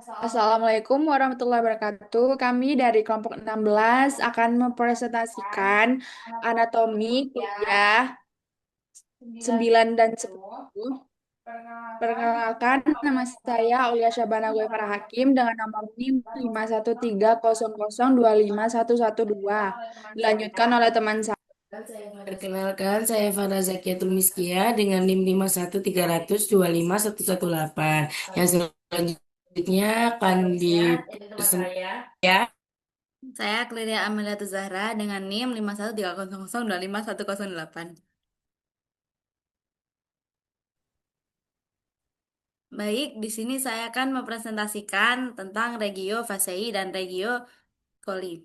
Assalamualaikum warahmatullahi wabarakatuh. Kami dari kelompok 16 akan mempresentasikan anatomi kuliah 9 dan 10. Perkenalkan, nama saya Aulia Syabana Ghaifar Hakim dengan nomor NIM 51300251112. Dilanjutkan oleh teman saya. Perkenalkan, saya Fana Zakiatul Miskia dengan NIM 51300251118. Yang selanjutnya akan dipresentasikan ya. Saya Clelia Amelia Zahra dengan NIM 51300251108. Baik, di sini saya akan mempresentasikan tentang regio Fasei dan regio Coli.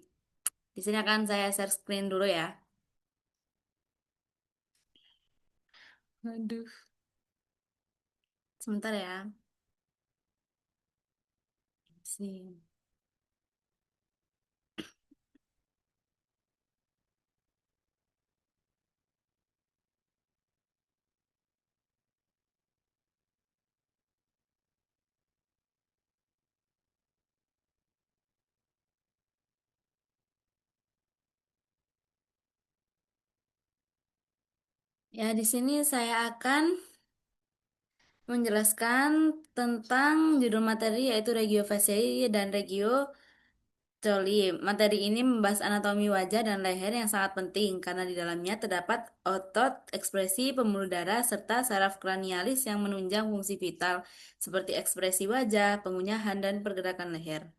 Di sini akan saya share screen dulu ya. Aduh, sebentar ya. Sini. Ya, di sini saya akan menjelaskan tentang judul materi yaitu regio Fasei dan regio Coli. Materi ini membahas anatomi wajah dan leher yang sangat penting karena di dalamnya terdapat otot, ekspresi, pembuluh darah, serta saraf kranialis yang menunjang fungsi vital seperti ekspresi wajah, pengunyahan, dan pergerakan leher.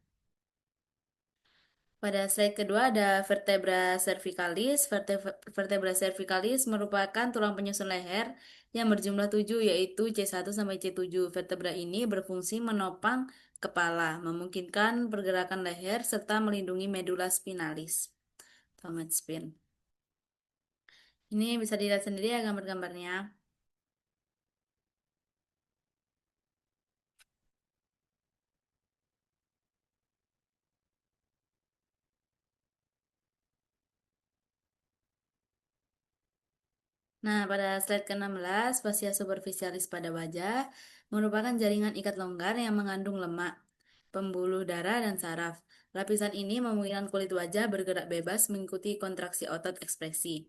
Pada slide kedua ada vertebra cervicalis. Vertebra cervicalis merupakan tulang penyusun leher yang berjumlah 7 yaitu C1 sampai C7. Vertebra ini berfungsi menopang kepala, memungkinkan pergerakan leher serta melindungi medula spinalis atau medspin. Ini bisa dilihat sendiri ya gambar-gambarnya. Nah, pada slide ke-16, fascia superficialis pada wajah merupakan jaringan ikat longgar yang mengandung lemak, pembuluh darah, dan saraf. Lapisan ini memungkinkan kulit wajah bergerak bebas mengikuti kontraksi otot ekspresi.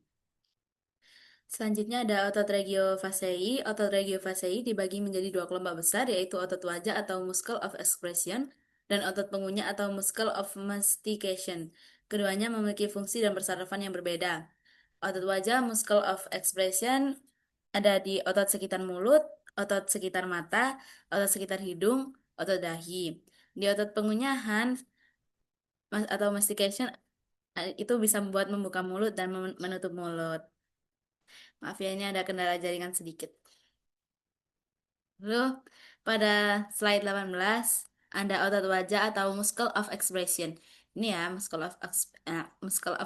Selanjutnya ada otot regiofaciae. Otot regiofaciae dibagi menjadi dua kelompok besar, yaitu otot wajah atau muscle of expression dan otot pengunyah atau muscle of mastication. Keduanya memiliki fungsi dan persarafan yang berbeda. Otot wajah, muscle of expression, ada di otot sekitar mulut, otot sekitar mata, otot sekitar hidung, otot dahi. Di otot pengunyahan atau mastication itu bisa membuat membuka mulut dan menutup mulut. Maaf ya, ini ada kendala jaringan sedikit. Lalu pada slide 18 ada otot wajah atau muscle of expression. Ini ya, muscle of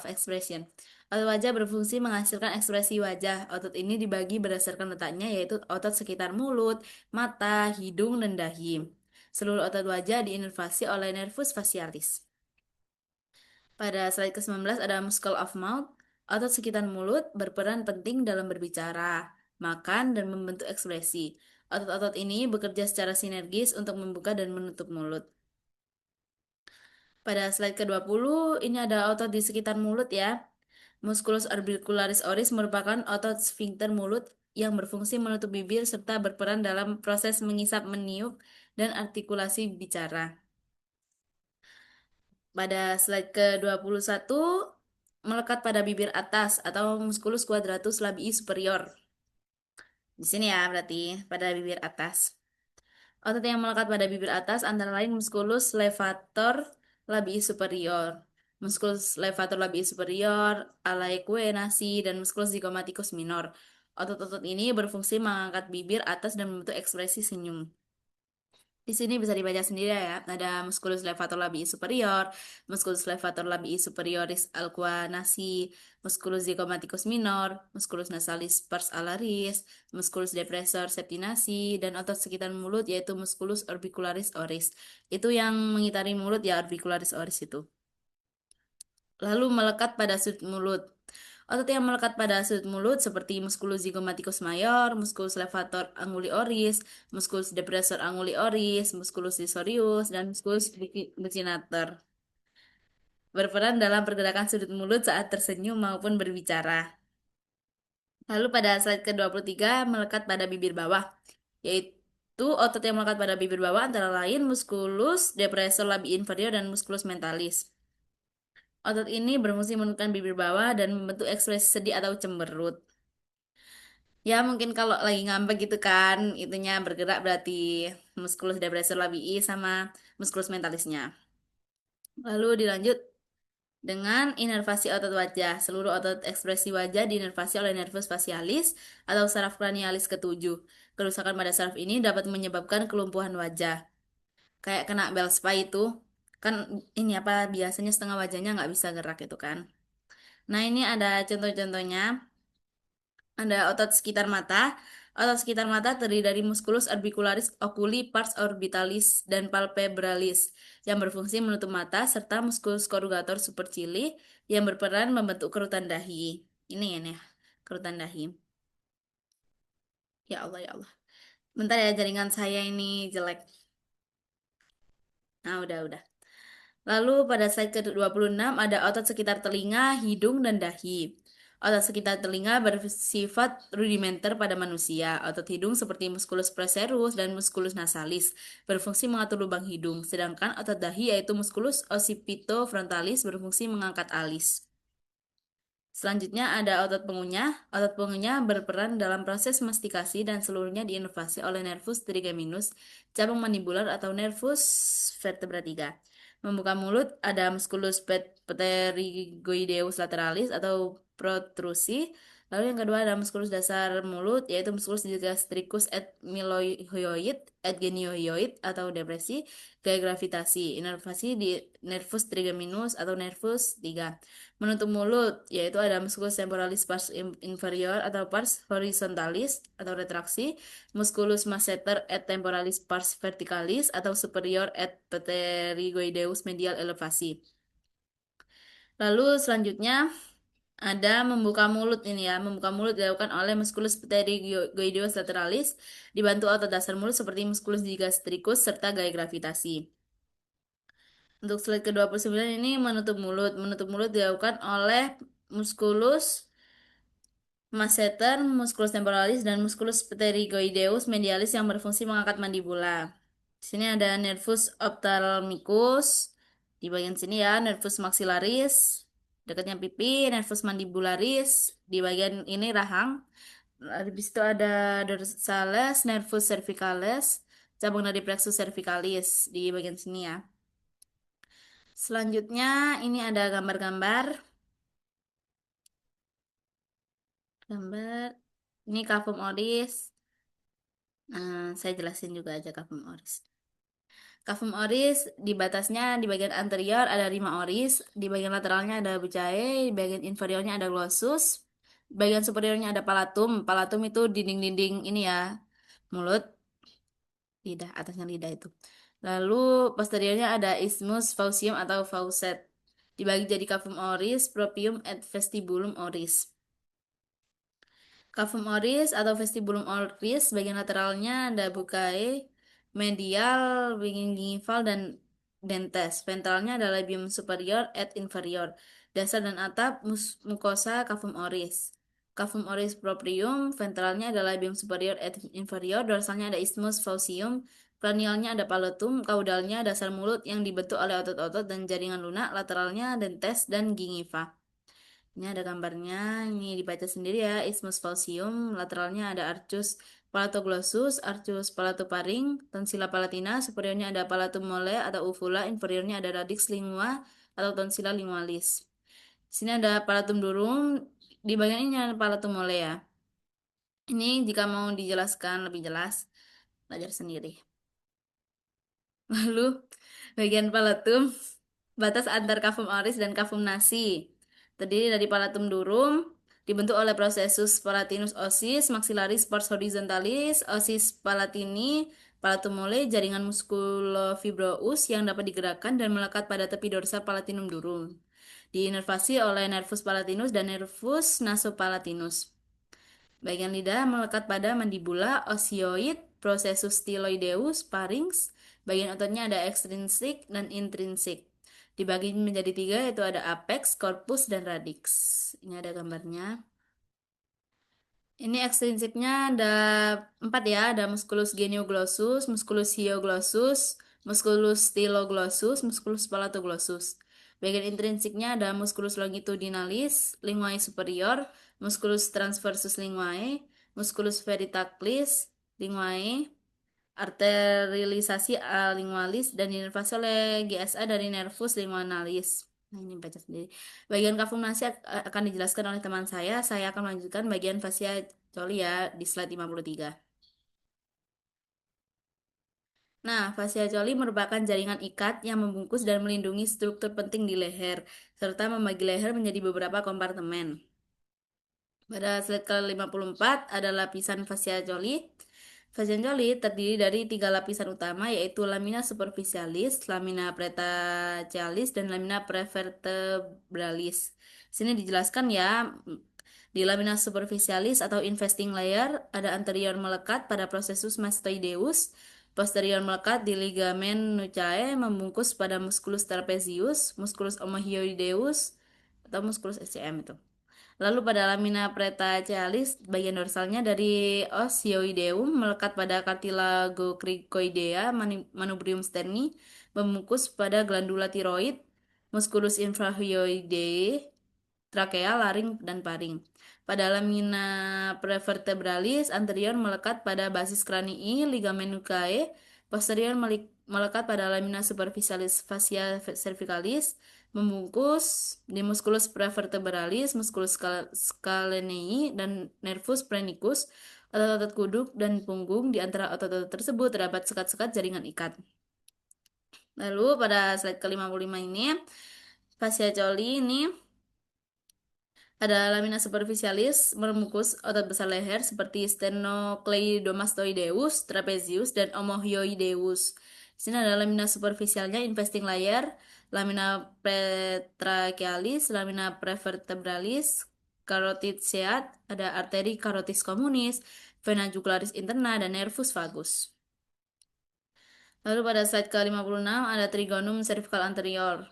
expression. Otot wajah berfungsi menghasilkan ekspresi wajah. Otot ini dibagi berdasarkan letaknya yaitu otot sekitar mulut, mata, hidung, dan dahi. Seluruh otot wajah diinervasi oleh nervus facialis. Pada slide ke-19 ada muscle of mouth. Otot sekitar mulut berperan penting dalam berbicara, makan, dan membentuk ekspresi. Otot-otot ini bekerja secara sinergis untuk membuka dan menutup mulut. Pada slide ke-20, ini ada otot di sekitar mulut ya. Musculus orbicularis oris merupakan otot sfinkter mulut yang berfungsi menutup bibir serta berperan dalam proses mengisap, meniup, dan artikulasi bicara. Pada slide ke-21, melekat pada bibir atas atau musculus quadratus labii superior. Di sini ya, berarti pada bibir atas. Otot yang melekat pada bibir atas antara lain musculus levator labii superior, musculus levator labii superior, alaeque nasi, dan musculus zygomaticus minor. Otot-otot ini berfungsi mengangkat bibir atas dan membentuk ekspresi senyum. Di sini bisa dibaca sendiri ya. Ada musculus levator labii superior, musculus levator labii superioris alquanasi, musculus zygomaticus minor, musculus nasalis pars alaris, musculus depressor septinasi, dan otot sekitar mulut yaitu musculus orbicularis oris. Itu yang mengitari mulut ya, orbicularis oris itu. Lalu melekat pada sudut mulut. Otot yang melekat pada sudut mulut seperti musculus zygomaticus mayor, musculus levator anguli oris, musculus depressor anguli oris, musculus risorius, dan musculus buccinator. Berperan dalam pergerakan sudut mulut saat tersenyum maupun berbicara. Lalu pada slide ke-23 melekat pada bibir bawah, yaitu otot yang melekat pada bibir bawah antara lain musculus depressor labii inferior dan musculus mentalis. Otot ini berfungsi menurunkan bibir bawah dan membentuk ekspresi sedih atau cemberut. Ya mungkin kalau lagi ngambek gitu kan, itunya bergerak berarti musculus depressor labii sama musculus mentalisnya. Lalu dilanjut dengan inervasi otot wajah. Seluruh otot ekspresi wajah diinervasi oleh nervus facialis atau saraf cranialis ketujuh. Kerusakan pada saraf ini dapat menyebabkan kelumpuhan wajah. Kayak kena bel spy itu, kan ini apa biasanya setengah wajahnya nggak bisa gerak itu kan. Nah ini ada contoh-contohnya. Ada otot sekitar mata. Otot sekitar mata terdiri dari musculus orbicularis oculi, pars orbitalis, dan palpebralis yang berfungsi menutup mata serta musculus corrugator supercilii yang berperan membentuk kerutan dahi. Ini ya, kerutan dahi. Ya Allah, ya Allah. Bentar ya, jaringan saya ini jelek. Nah, udah. Lalu pada slide ke-26 ada otot sekitar telinga, hidung, dan dahi. Otot sekitar telinga bersifat rudimenter pada manusia. Otot hidung seperti musculus procerus dan musculus nasalis berfungsi mengatur lubang hidung, sedangkan otot dahi yaitu musculus occipitofrontalis berfungsi mengangkat alis. Selanjutnya ada otot pengunyah. Otot pengunyah berperan dalam proses mastikasi dan seluruhnya diinervasi oleh nervus trigeminus, cabang mandibular atau nervus vertebra 3. Membuka mulut ada musculus pterygoideus lateralis atau protrusi. Lalu yang kedua ada musculus dasar mulut yaitu musculus digastricus et mylohyoid et geniohyoid atau depresi, gaya gravitasi, inervasi di nervus trigeminus atau nervus 3. Menutup mulut, yaitu ada musculus temporalis pars inferior atau pars horizontalis atau retraksi, musculus masseter et temporalis pars verticalis atau superior et pterygoideus medial elevasi. Lalu selanjutnya ada membuka mulut ini ya. Membuka mulut dilakukan oleh musculus pterygoideus lateralis dibantu otot dasar mulut seperti musculus digastricus serta gaya gravitasi. Untuk slide ke-29 ini menutup mulut. Menutup mulut dilakukan oleh musculus masseter, musculus temporalis, dan musculus pterygoideus medialis yang berfungsi mengangkat mandibula. Di sini ada nervus ophthalmicus, di bagian sini ya, nervus maxillaris, dekatnya pipi, nervus mandibularis, di bagian ini rahang. Habis itu ada dorsalis, nervus cervicalis, cabang dari plexus cervicalis di bagian sini ya. Selanjutnya ini ada gambar-gambar. Gambar. Ini kafum oris. Saya jelasin juga aja kafum oris. Kafum oris di batasnya di bagian anterior ada rima oris, di bagian lateralnya ada bucae, di bagian inferiornya ada glossus, bagian superiornya ada palatum. Palatum itu dinding-dinding ini ya, mulut, lidah, atasnya lidah itu. Lalu posteriornya ada isthmus faucium atau faucet. Dibagi jadi kafum oris, propium, et vestibulum oris. Cavum oris atau vestibulum oris bagian lateralnya ada bucae, medial, gingival, dan dentes. Ventralnya ada labium superior et inferior. Dasar dan atap mukosa cavum oris. Cavum oris proprium, ventralnya ada labium superior et inferior. Dorsalnya ada isthmus faucium. Cranialnya ada palatum, caudalnya dasar mulut yang dibentuk oleh otot-otot dan jaringan lunak. Lateralnya dentes dan gingiva. Ini ada gambarnya, ini dibaca sendiri ya. Isthmus falcium, lateralnya ada arcus palatoglossus, arcus palatoparing, tonsilla palatina, superiornya ada palatum mole atau uvula, inferiornya ada radix lingua atau tonsilla lingualis. Di sini ada palatum durum, di bagian ini ada palatum mole ya. Ini jika mau dijelaskan lebih jelas, belajar sendiri. Lalu bagian palatum, batas antar kafum oris dan kafum nasi. Terdiri dari palatum durum, dibentuk oleh prosesus palatinus ossis, maxillaris pars horizontalis, ossis palatini, palatum mole, jaringan musculofibrous yang dapat digerakkan dan melekat pada tepi dorsal palatinum durum. Diinervasi oleh nervus palatinus dan nervus nasopalatinus. Bagian lidah melekat pada mandibula, osioid, processus styloideus, pharynx. Bagian ototnya ada ekstrinsik dan intrinsik. Dibagi menjadi tiga, yaitu ada apex, corpus, dan radix. Ini ada gambarnya. Ini ekstrinsiknya ada 4 ya, ada musculus genioglossus, musculus hyoglossus, musculus styloglossus, musculus palatoglossus. Bagian intrinsiknya ada musculus longitudinalis, linguae superior, musculus transversus linguae, musculus veritalis linguae, arterialisasi lingualis, dan dinervasi oleh GSA dari nervus linguanalis. Nah, ini baca sendiri. Bagian kafum nasi akan dijelaskan oleh teman saya. Saya akan melanjutkan bagian fascia coli ya di slide 53. Nah, fascia coli merupakan jaringan ikat yang membungkus dan melindungi struktur penting di leher, serta membagi leher menjadi beberapa kompartemen. Pada slide ke-54 ada lapisan fascia coli. Fascia coli terdiri dari 3 lapisan utama, yaitu lamina superficialis, lamina pretrachealis, dan lamina prevertebralis. Sini dijelaskan ya, di lamina superficialis atau investing layer ada anterior melekat pada processus mastoideus, posterior melekat di ligamen nuchae membungkus pada musculus trapezius, musculus omohyoideus atau musculus SCM itu. Lalu pada lamina pretrachealis, bagian dorsalnya dari osioideum melekat pada cartilago cricoidea manubrium sterni, membungkus pada glandula tiroid, musculus infrahyoidea, trakea, laring, dan paring. Pada lamina prevertebralis, anterior melekat pada basis cranii, ligamen nuchae, posterior melekat pada lamina superficialis fascia cervicalis, membungkus di musculus prevertebralis, musculus scalenei, dan nervus phrenicus. Otot-otot kuduk dan punggung di antara otot-otot tersebut terdapat sekat-sekat jaringan ikat. Lalu pada slide ke-55 ini, fascia coli ini ada lamina superficialis membungkus otot besar leher seperti sternocleidomastoideus, trapezius, dan omohyoideus. Di sini ada lamina superficialnya, investing layer, lamina pretrachealis, lamina prevertebralis, carotid seat, ada arteri carotis communis, vena jugularis interna, dan nervus vagus. Lalu pada slide ke-56 ada trigonum cervical anterior.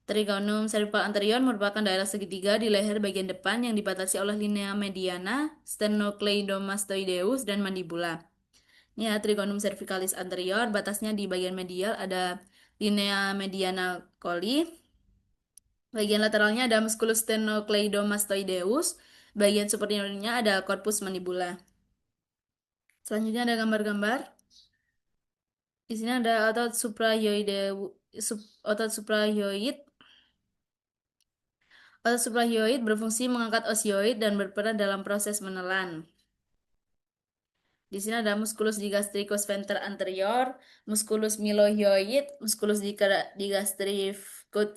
Trigonum cervical anterior merupakan daerah segitiga di leher bagian depan yang dibatasi oleh linea mediana, sternocleidomastoideus, dan mandibula. Ini ya, trigonum cervicalis anterior, batasnya di bagian medial ada linea mediana coli. Bagian lateralnya ada musculus sternocleidomastoideus, bagian superiornya ada corpus mandibula. Selanjutnya ada gambar-gambar. Di sini ada otot otot suprahyoid. Otot suprahyoid berfungsi mengangkat osioid dan berperan dalam proses menelan. Di sini ada musculus digastricus venter anterior, musculus mylohyoid, musculus digastricus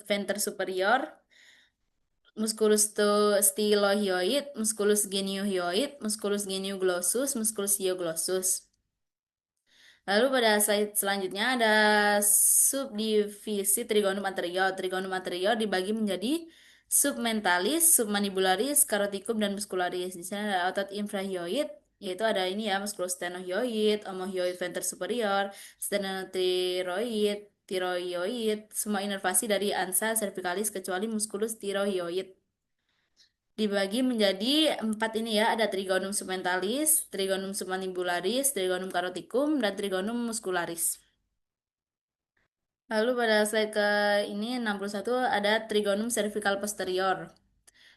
venter superior, musculus stylohyoid, musculus geniohyoid, musculus genioglossus, musculus hyoglossus. Lalu pada slide selanjutnya ada subdivisi trigonum anterior. Trigonum anterior dibagi menjadi submentalis, submanibularis, caroticum, dan muscularis. Di sana ada otot infrahyoid, yaitu ada ini ya, musculus stenohyoid, omohyoid venter superior, stenotiroid, tiroioid, semua inervasi dari ansa cervicalis kecuali musculus tiroioid. Dibagi menjadi 4 ini ya, ada trigonum submentalis, trigonum submanibularis, trigonum caroticum, dan trigonum muscularis. Lalu pada slide ke ini 61 ada trigonum cervical posterior.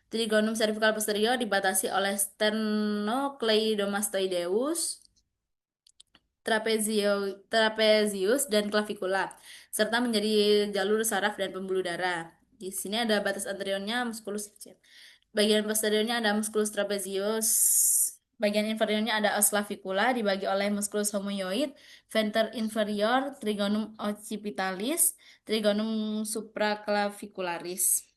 Trigonum cervical posterior dibatasi oleh sternocleidomastoideus, trapezius, dan clavicula, serta menjadi jalur saraf dan pembuluh darah. Di sini ada batas anteriornya musculus. Bagian posteriornya ada musculus trapezius. Bagian inferiornya ada os clavicula dibagi oleh musculus homoyoid, venter inferior, trigonum occipitalis, trigonum supraclavicularis.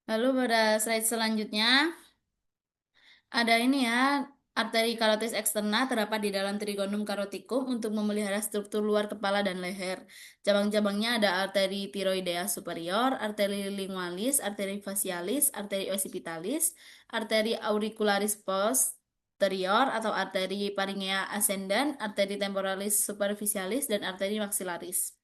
Lalu pada slide selanjutnya ada ini ya, Arteri karotis eksterna terdapat di dalam trigonum karotikum untuk memelihara struktur luar kepala dan leher. Cabang-cabangnya ada arteri tiroidea superior, arteri lingualis, arteri facialis, arteri occipitalis, arteri auricularis posterior atau arteri pharyngea ascendens, arteri temporalis superficialis, dan arteri maxillaris.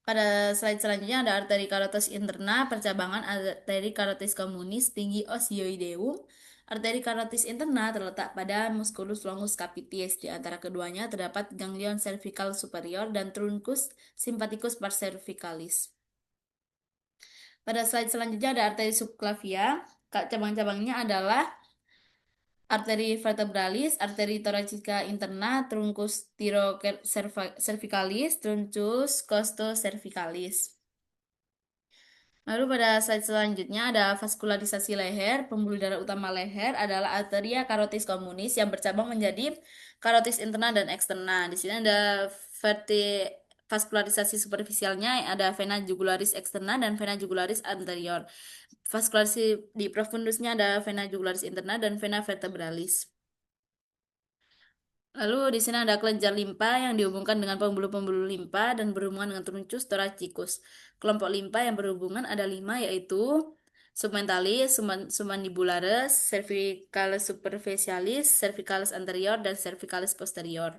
Pada slide selanjutnya ada arteri karotis interna, percabangan arteri karotis communis tinggi osioideum. Arteri karotis interna terletak pada musculus longus capitis. Di antara keduanya terdapat ganglion cervical superior dan truncus sympathicus pars cervicalis. Pada slide selanjutnya ada arteri subclavia. Cabang-cabangnya adalah arteri vertebralis, arteri thoracica interna, truncus cervicalis, truncus costocervicalis. Lalu pada slide selanjutnya ada vaskularisasi leher. Pembuluh darah utama leher adalah arteria karotis communis yang bercabang menjadi karotis interna dan eksterna. Di sini ada vaskularisasi superficialnya, ada vena jugularis eksterna dan vena jugularis anterior. Vaskularisasi di profundusnya ada vena jugularis interna dan vena vertebralis. Lalu di sini ada kelenjar limpa yang dihubungkan dengan pembuluh-pembuluh limpa dan berhubungan dengan truncus thoracicus. Kelompok limpa yang berhubungan ada 5 yaitu submentalis, submandibularis, cervicalis superficialis, cervicalis anterior, dan cervicalis posterior.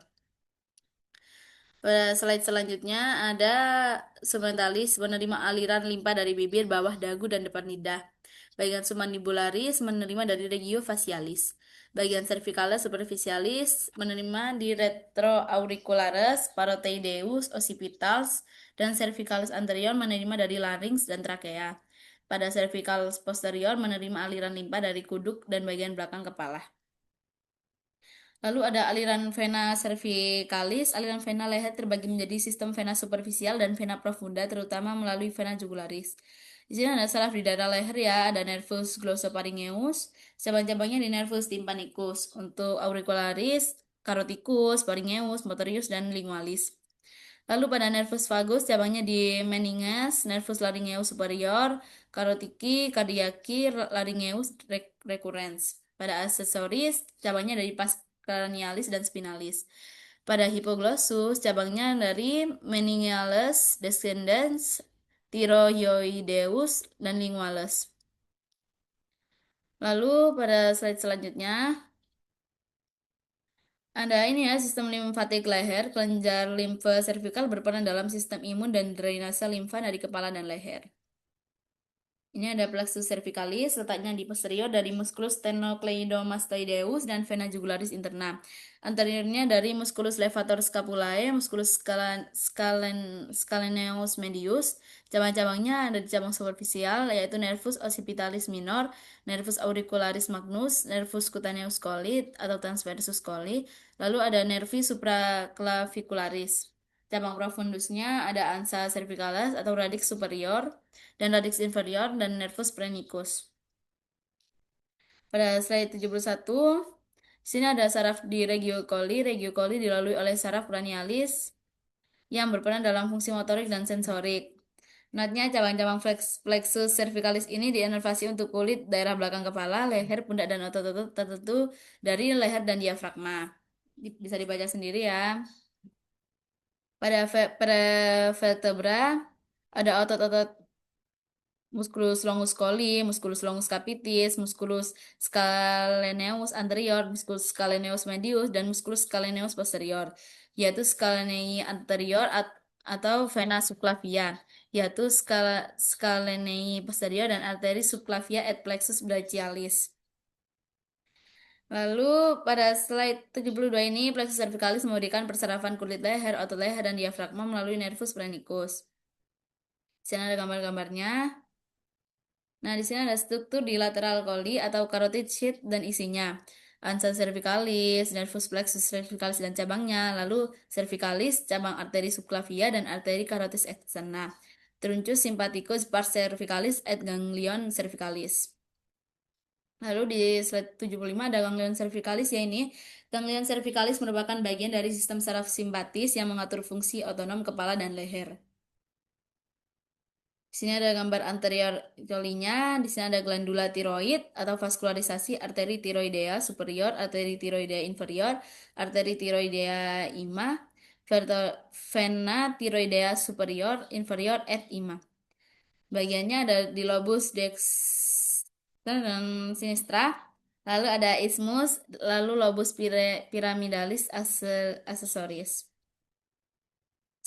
Pada slide selanjutnya ada submentalis menerima aliran limpa dari bibir, bawah dagu, dan depan lidah. Bagian submandibularis menerima dari regio facialis. Bagian cervicalis superficialis menerima di retroauricularis, parotideus, occipitals, dan cervicalis anterior menerima dari larynx dan trachea. Pada cervicalis posterior menerima aliran limpa dari kuduk dan bagian belakang kepala. Lalu ada aliran vena cervicalis. Aliran vena leher terbagi menjadi sistem vena superficial dan vena profunda, terutama melalui vena jugularis. Di sini ada saraf di daerah leher ya, ada nervus glossopharyngeus, cabang-cabangnya di nervus tympanicus. Untuk auricularis, caroticus, pharyngeus, motorius, dan lingualis. Lalu pada nervus vagus, cabangnya di meninges, nervus laryngeus superior, carotiki, cardiaci, laryngeus recurrens. Pada aksesoris, cabangnya dari pars cranialis dan spinalis. Pada hipoglossus, cabangnya dari meningeales, descendens, thyroideus, dan lingualis. Lalu pada slide selanjutnya, ada ini ya, sistem limfatik leher. Kelenjar limfe servikal berperan dalam sistem imun dan drainase limfa dari kepala dan leher. Ini ada plexus cervicalis, letaknya di posterior dari musculus sternocleidomastoideus dan vena jugularis interna. Anteriornya dari musculus levator scapulae, musculus scaleneus medius. Cabang-cabangnya ada di cabang superficial, yaitu nervus occipitalis minor, nervus auricularis magnus, nervus cutaneus coli atau transversus coli. Lalu ada nervi supraclavicularis. Cabang profundusnya ada ansa cervicalis atau radix superior dan radix inferior dan nervus phrenicus. Pada slide 71, di sini ada saraf di regio coli. Regio coli dilalui oleh saraf cranialis yang berperan dalam fungsi motorik dan sensorik. Menariknya, cabang-cabang plexus cervicalis ini diinervasi untuk kulit, daerah belakang kepala, leher, pundak, dan otot-otot tertentu dari leher dan diafragma. Bisa dibaca sendiri ya. Pada vertebra ada otot-otot musculus longus coli, musculus longus capitis, musculus scaleneus anterior, musculus scaleneus medius, dan musculus scaleneus posterior, yaitu scalenei anterior atau vena subclavia, yaitu scalenei posterior dan arteri subclavia et plexus brachialis. Lalu pada slide 72 ini, plexus cervicalis memberikan persarafan kulit leher, otot leher, dan diafragma melalui nervus phrenicus. Di sini ada gambar-gambarnya. Nah, di sini ada struktur di lateral coli atau carotid sheath dan isinya. Ansa cervicalis, nervus plexus cervicalis dan cabangnya, lalu cervicalis, cabang arteri subclavia dan arteri carotis externa. Truncus sympathicus pars cervicalis et ganglion cervicalis. Lalu di slide 75 ada ganglion cervicalis ya ini. Ganglion cervicalis merupakan bagian dari sistem saraf simpatis yang mengatur fungsi otonom kepala dan leher. Di Di sini ada gambar anterior colinya, di sini ada glandula tiroid atau vaskularisasi arteri tiroidea superior, arteri tiroidea inferior, arteri tiroidea ima, vena tiroidea superior, inferior, et ima. Bagiannya ada di lobus dexter dan sinistra, lalu ada isthmus, lalu lobus pyramidalis accessoris.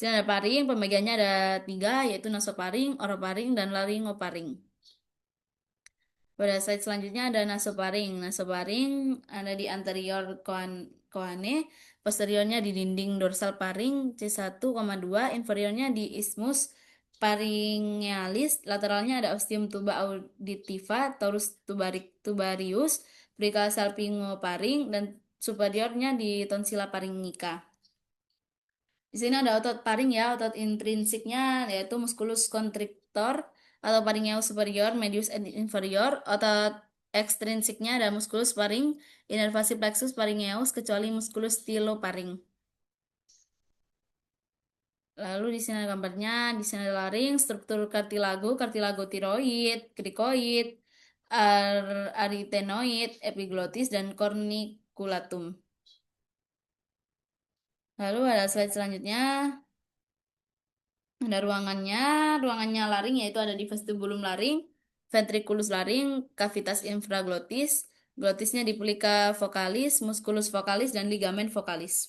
Di sini ada paring, pembagiannya ada 3, yaitu nasoparing, oroparing, dan laryngoparing. Pada slide selanjutnya ada nasoparing. Nasoparing ada di anterior coane, posteriornya di dinding dorsal paring C1,2, inferiornya di isthmus pharyngealis, lateralnya ada ostium tuba auditiva, torus tubarius, precal salpingoparing, dan superiornya di tonsilla pharyngica. Di sini ada otot paring ya, otot intrinsiknya yaitu musculus constrictor atau pharyngeus superior, medius and inferior. Otot ekstrinsiknya ada musculus paring, inervasi plexus pharyngeus kecuali musculus styloparing. Lalu di sini ada gambarnya, di sini ada laring, struktur kartilago tiroid, krikoid, arytenoid, epiglottis, dan corniculatum. Lalu ada slide selanjutnya. Ada ruangannya laring yaitu ada di vestibulum laring, ventriculus laring, cavitas infraglotis, glotisnya di plica vocalis, musculus vocalis, dan ligamen vocalis.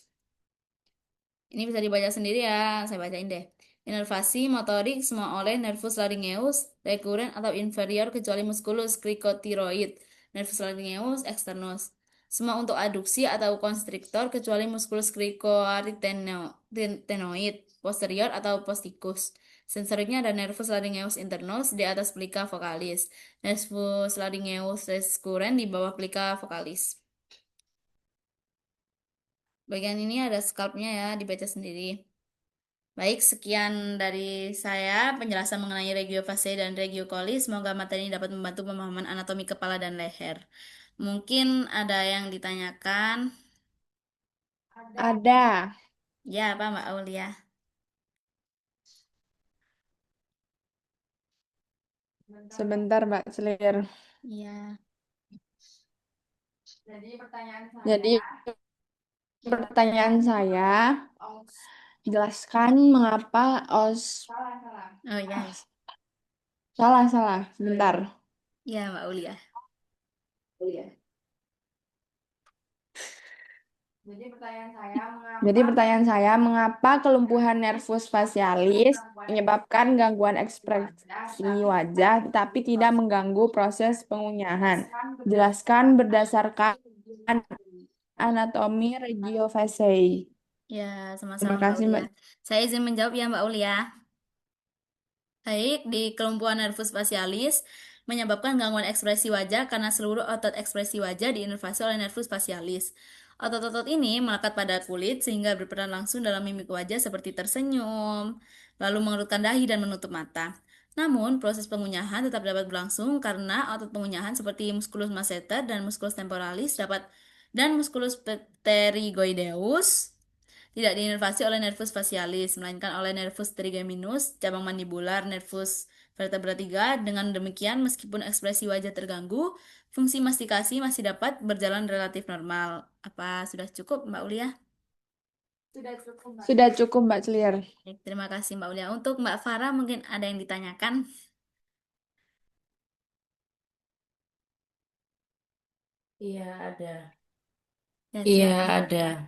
Ini bisa dibaca sendiri ya, saya bacain deh. Inervasi motorik semua oleh nervus laryngeus, rekuren atau inferior kecuali musculus cricotiroid, nervus laryngeus externus. Semua untuk aduksi atau konstriktor kecuali musculus cricoarytenoid, posterior atau posticus. Sensoriknya ada nervus laryngeus internus di atas plica vocalis, nervus laryngeus recurrens di bawah plica vocalis. Bagian ini ada skalpnya ya, dibaca sendiri. Baik, sekian dari saya penjelasan mengenai regiofaciae dan regiocoeli. Semoga materi ini dapat membantu pemahaman anatomi kepala dan leher. Mungkin ada yang ditanyakan. Ada. Ya, apa Mbak Aulia? Sebentar, Mbak Celir. Iya. Jadi pertanyaan saya, jelaskan mengapa Oh iya, ya. salah, sebentar. Iya, Mbak Aulia. Jadi pertanyaan saya, mengapa kelumpuhan nervus facialis menyebabkan gangguan ekspresi wajah tetapi tidak mengganggu proses pengunyahan? Jelaskan berdasarkan anatomi regiofaciae. Ya, sama-sama Terima Mbak kasih, Aulia. Mbak. Saya izin menjawab ya Mbak Aulia. Baik, di kelumpuhan nervus facialis menyebabkan gangguan ekspresi wajah karena seluruh otot ekspresi wajah diinervasi oleh nervus facialis. Otot-otot ini melekat pada kulit sehingga berperan langsung dalam mimik wajah seperti tersenyum, lalu mengerutkan dahi dan menutup mata. Namun, proses pengunyahan tetap dapat berlangsung karena otot pengunyahan seperti musculus masseter dan musculus temporalis dan musculus pterygoideus tidak diinervasi oleh nervus facialis, melainkan oleh nervus trigeminus, cabang mandibular, nervus vertebra 3. Dengan demikian, meskipun ekspresi wajah terganggu, fungsi mastikasi masih dapat berjalan relatif normal. Apa sudah cukup, Mbak Ulia? Sudah cukup, Mbak Celir. Baik, terima kasih, Mbak Ulia. Untuk Mbak Farah, mungkin ada yang ditanyakan? Iya, ada. Ya, Iya, silakan. ada.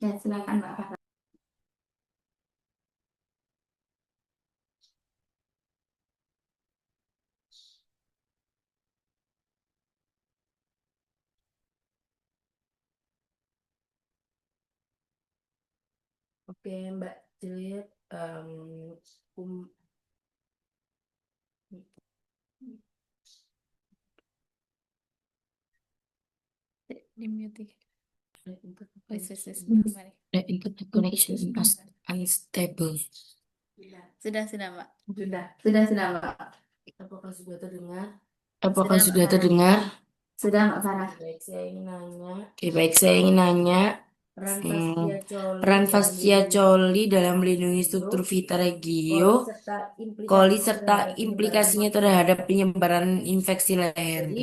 Ya, silakan, Mbak Farah. Oke, Mbak Celir. Di mute. The internet connection is unstable. Sudah, Mbak. Sudah, Mbak. Apakah sudah terdengar? Apakah sudah terdengar? Sudah, Mbak Farah. Baik, saya ingin nanya. Oke, baik, saya ingin nanya. Peran fascia coli dalam melindungi struktur vital regio, coli serta implikasinya terhadap penyebaran infeksi leher.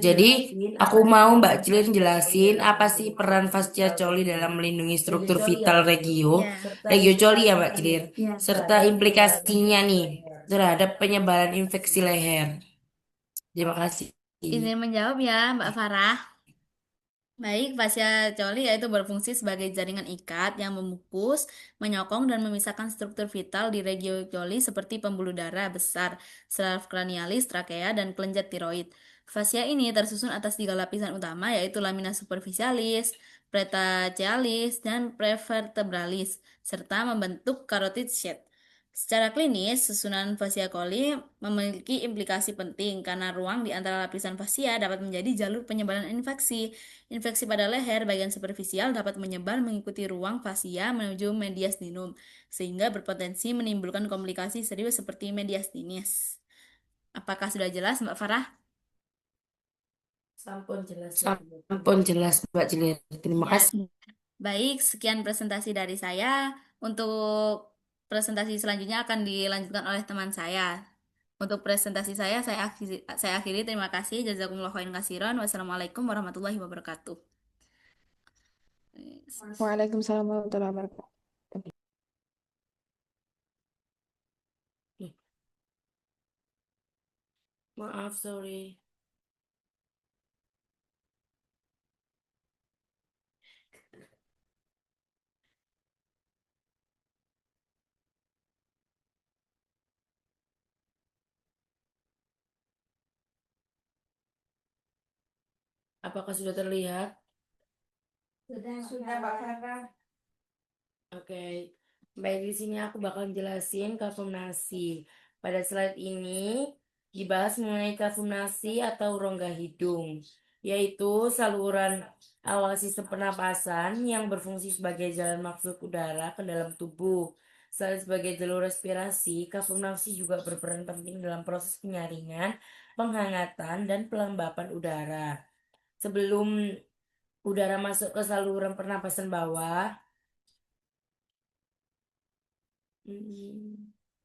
Jadi, aku mau Mbak Cilin jelasin apa sih peran fascia coli dalam melindungi struktur vital regio, Ya, regio coli ya Mbak Cilin, ya. serta implikasinya nih terhadap penyebaran infeksi leher. Terima kasih. Izin menjawab ya, Mbak Farah. Baik, fascia coli yaitu berfungsi sebagai jaringan ikat yang membungkus, menyokong, dan memisahkan struktur vital di regio coli seperti pembuluh darah besar, saraf kranialis, trakea, dan kelenjar tiroid. Fascia ini tersusun atas tiga lapisan utama yaitu lamina superficialis, pretacealis, dan prevertebralis, serta membentuk carotid sheath. Secara klinis, susunan fascia coli memiliki implikasi penting karena ruang di antara lapisan fascia dapat menjadi jalur penyebaran infeksi. Infeksi pada leher bagian superficial dapat menyebar mengikuti ruang fascia menuju mediastinum, sehingga berpotensi menimbulkan komplikasi serius seperti mediastinis. Apakah sudah jelas, Mbak Farah? Sampun jelas Mbak Cilin. Terima Ya, kasih. baik. Sekian presentasi dari saya. Untuk presentasi selanjutnya akan dilanjutkan oleh teman saya. Untuk presentasi saya akhiri. Terima kasih. Jazakumullah khairan katsiran. Wassalamualaikum warahmatullahi wabarakatuh. Waalaikumsalam warahmatullahi wabarakatuh. Maaf, sorry. Apakah sudah terlihat? Sudah, Mbak Farah. Oke, baik di sini aku bakal jelasin kafum nasi. Pada slide ini dibahas mengenai kafum nasi atau rongga hidung, yaitu saluran awal sistem pernapasan yang berfungsi sebagai jalan masuk udara ke dalam tubuh. Selain sebagai jalur respirasi, kafum nasi juga berperan penting dalam proses penyaringan, penghangatan, dan pelembapan udara. Sebelum udara masuk ke saluran pernapasan bawah,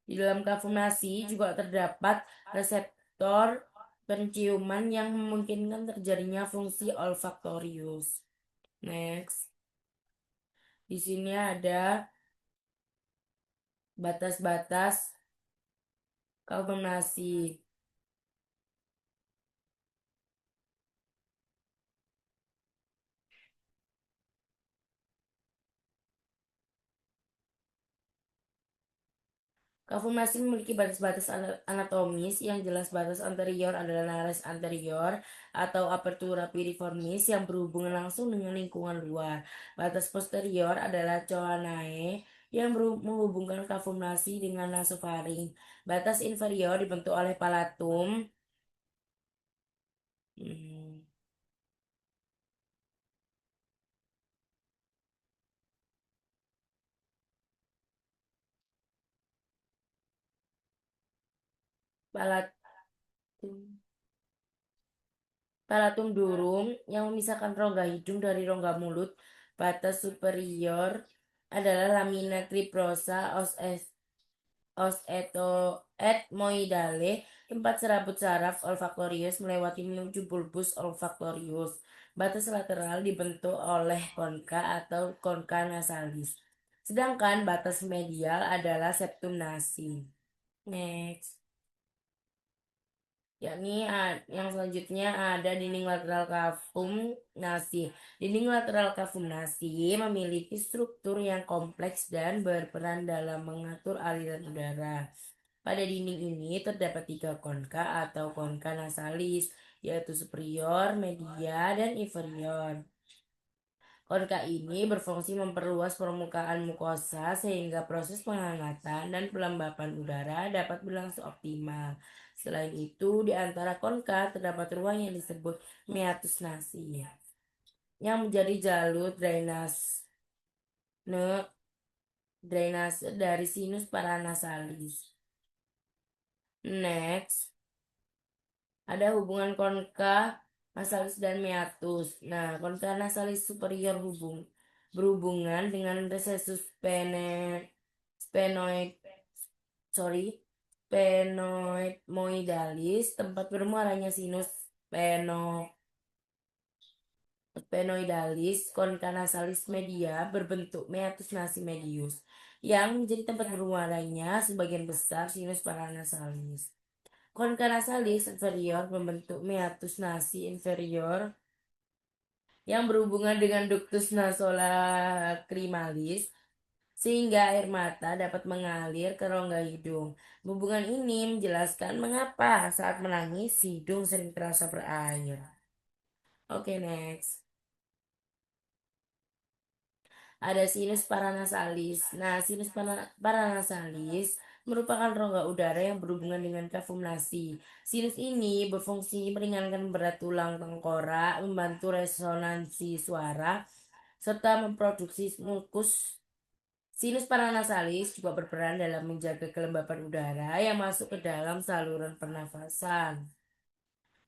di dalam kafum nasi juga terdapat reseptor penciuman yang memungkinkan terjadinya fungsi olfaktorius. Next, di sini ada batas-batas kafum nasi. Kafum nasi memiliki batas-batas anatomis yang jelas. Batas anterior adalah nares anterior atau apertura piriformis yang berhubungan langsung dengan lingkungan luar. Batas posterior adalah choanae yang menghubungkan kafum nasi dengan nasofaring. Batas inferior dibentuk oleh palatum. Hmm, palatum. Palatum durum yang memisahkan rongga hidung dari rongga mulut. Batas superior adalah lamina criprosa os etmoidale, tempat serabut saraf olfaktorius melewati menuju bulbus olfaktorius. Batas lateral dibentuk oleh konka atau konka nasalis. Sedangkan batas medial adalah septum nasi. Next. Yang selanjutnya ada dinding lateral kafum nasi. Dinding lateral kafum nasi memiliki struktur yang kompleks dan berperan dalam mengatur aliran udara. Pada dinding ini terdapat tiga konka atau konka nasalis, yaitu superior, media, dan inferior. Konka ini berfungsi memperluas permukaan mukosa sehingga proses penghangatan dan pelembapan udara dapat berlangsung optimal. Selain itu, di antara konka terdapat ruang yang disebut meatus nasi yang menjadi jalur drainase dari sinus paranasalis. Next, ada hubungan konka nasalis dan meatus. Nah, kontra nasalis superior berhubungan dengan recessus sphenoid, sorry, sphenoidmoidalis, tempat bermuaranya sinus sphenoidalis, concha nasalis media berbentuk meatus nasi medius, yang menjadi tempat bermuaranya sebagian besar sinus paranasalis. Concha nasalis inferior membentuk meatus nasi inferior yang berhubungan dengan ductus nasolacrimalis sehingga air mata dapat mengalir ke rongga hidung. Hubungan ini menjelaskan mengapa saat menangis hidung sering terasa berair. Oke, next. Ada sinus paranasalis. Nah, sinus paranasalis merupakan rongga udara yang berhubungan dengan kafum nasi. Sinus ini berfungsi meringankan berat tulang tengkorak, membantu resonansi suara, serta memproduksi mukus. Sinus paranasalis juga berperan dalam menjaga kelembapan udara yang masuk ke dalam saluran pernafasan.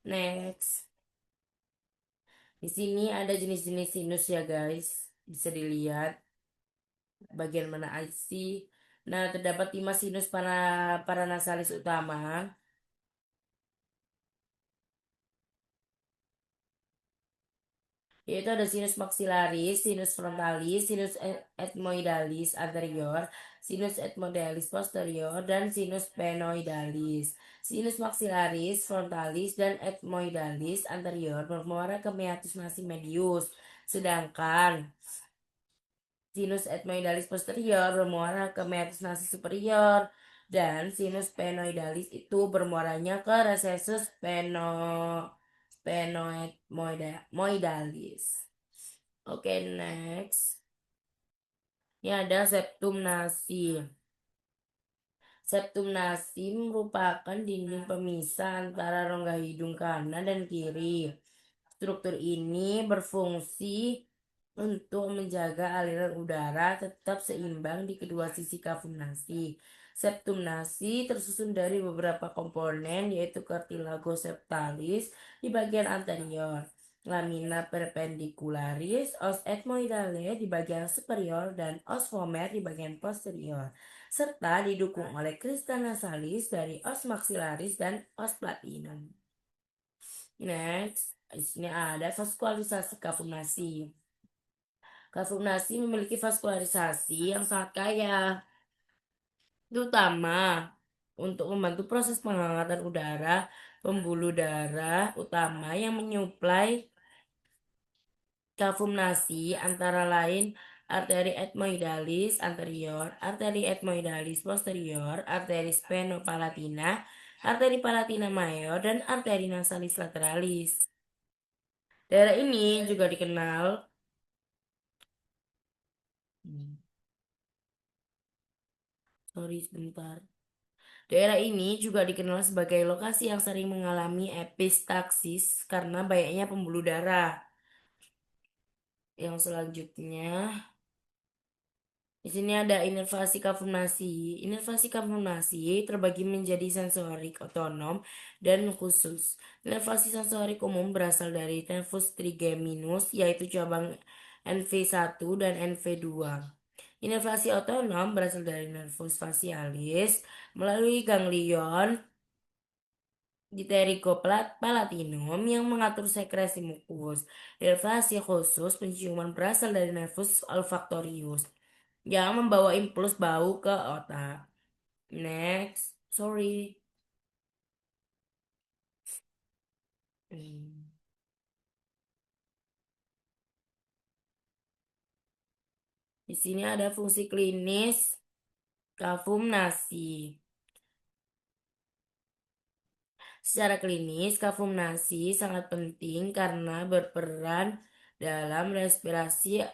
Next. Di sini ada jenis-jenis sinus ya guys. Bisa dilihat bagian mana IC. Nah, terdapat 5 sinus paranasalis utama. Yaitu ada sinus maxillaris, sinus frontalis, sinus ethmoidalis anterior, sinus ethmoidalis posterior, dan sinus sphenoidalis. Sinus maxillaris, frontalis, dan ethmoidalis anterior bermuara ke meatus nasi medius, sedangkan sinus ethmoidalis posterior bermuara ke meatus nasi superior, dan sinus sphenoidalis itu bermuaranya ke recessus sphenoidmoidalis. Oke, next. Ini ada septum nasi. Septum nasi merupakan dinding pemisah antara rongga hidung kanan dan kiri. Struktur ini berfungsi untuk menjaga aliran udara tetap seimbang di kedua sisi kafum nasi. Septum nasi tersusun dari beberapa komponen yaitu cartilago septalis di bagian anterior, lamina perpendicularis, os ethmoidale di bagian superior, dan os vomer di bagian posterior, serta didukung oleh crista nasalis dari os maxillaris dan os platinum. Next, di sini ada vaskularisasi kafum nasi. Kafum nasi memiliki vaskularisasi yang sangat kaya, terutama untuk membantu proses penghangatan udara pembuluh darah utama yang menyuplai kafum nasi antara lain arteri ethmoidalis anterior, arteri ethmoidalis posterior, arteri sphenopalatina, arteri palatina mayor, dan arteri nasalis lateralis. Daerah ini juga dikenal sorry sebentar. Daerah ini juga dikenal sebagai lokasi yang sering mengalami epistaksis karena banyaknya pembuluh darah. Yang selanjutnya, di sini ada inervasi kafum nasi. Inervasi kafum nasi terbagi menjadi sensorik otonom dan khusus. Inervasi sensorik umum berasal dari nervus trigeminus, yaitu cabang NV1 dan NV2. Inervasi otonom berasal dari nervus facialis melalui ganglion pterygopalatinium yang mengatur sekresi mukus. Inervasi khusus penciuman berasal dari nervus olfactorius yang membawa impuls bau ke otak. Next, sorry. Hmm. Di sini ada fungsi klinis kafum nasi. Secara klinis, kafum nasi sangat penting karena berperan dalam respirasi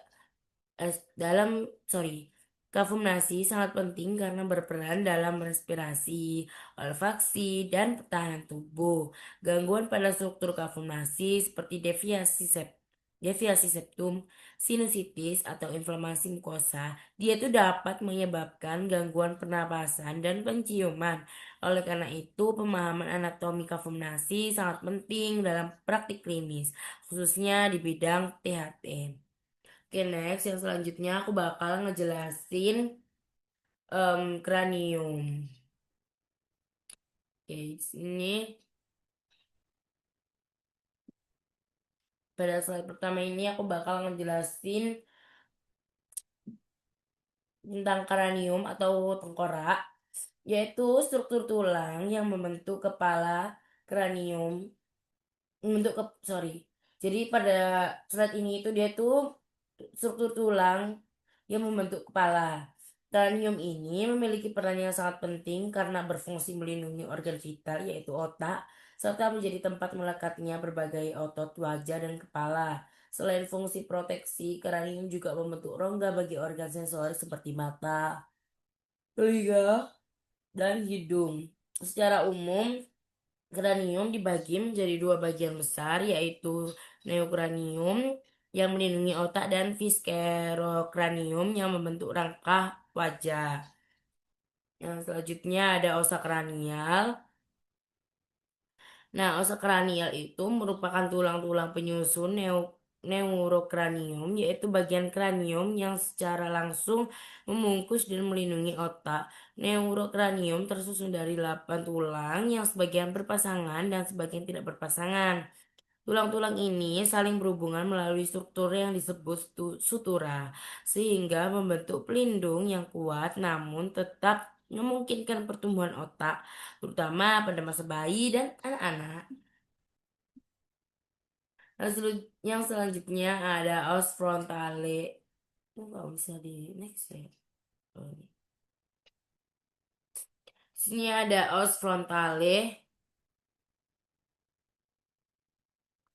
dalam sorry kafum nasi sangat penting karena berperan dalam respirasi, olfaksi, dan pertahanan tubuh. Gangguan pada struktur kafum nasi seperti deviasi deviasi septum, sinusitis atau inflamasi mukosa, dia itu dapat menyebabkan gangguan pernapasan dan penciuman. Oleh karena itu, pemahaman anatomi kafum nasi sangat penting dalam praktik klinis, khususnya di bidang THT. Oke, next yang selanjutnya aku bakal ngejelasin kranium. Oke, di sini pada slide pertama ini aku bakal ngejelasin tentang kranium atau tengkorak, yaitu struktur tulang yang membentuk kepala kranium, membentuk ke, sorry. Jadi pada slide ini itu dia tuh struktur tulang yang membentuk kepala. Kranium ini memiliki peran yang sangat penting karena berfungsi melindungi organ vital yaitu otak, serta menjadi tempat melekatnya berbagai otot wajah dan kepala. Selain fungsi proteksi, kranium juga membentuk rongga bagi organ sensori seperti mata, telinga, dan hidung. Secara umum, kranium dibagi menjadi dua bagian besar, yaitu neokranium yang melindungi otak dan viscerokranium yang membentuk rangka wajah. Yang selanjutnya ada osa kranial. Nah, osa kranial itu merupakan tulang-tulang penyusun neurokranium, yaitu bagian kranium yang secara langsung membungkus dan melindungi otak. Neurokranium tersusun dari 8 tulang yang sebagian berpasangan dan sebagian tidak berpasangan. Tulang-tulang ini saling berhubungan melalui struktur yang disebut sutura, sehingga membentuk pelindung yang kuat namun tetap memungkinkan pertumbuhan otak, terutama pada masa bayi dan anak-anak. Yang selanjutnya ada os frontale. Nggak bisa di next ya. Oh, ini. Sini ada os frontale.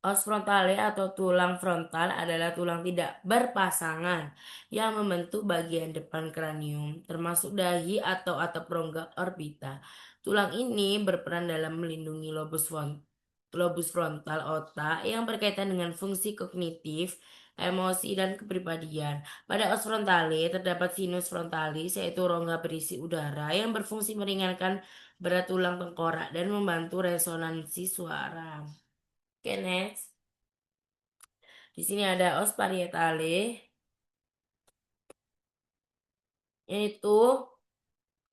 Os frontale atau tulang frontal adalah tulang tidak berpasangan yang membentuk bagian depan kranium, termasuk dahi atau atap rongga orbita. Tulang ini berperan dalam melindungi lobus frontal otak yang berkaitan dengan fungsi kognitif, emosi, dan kepribadian. Pada os frontale terdapat sinus frontalis, yaitu rongga berisi udara yang berfungsi meringankan berat tulang tengkorak dan membantu resonansi suara. Oke, next. Di sini ada os parietale, yaitu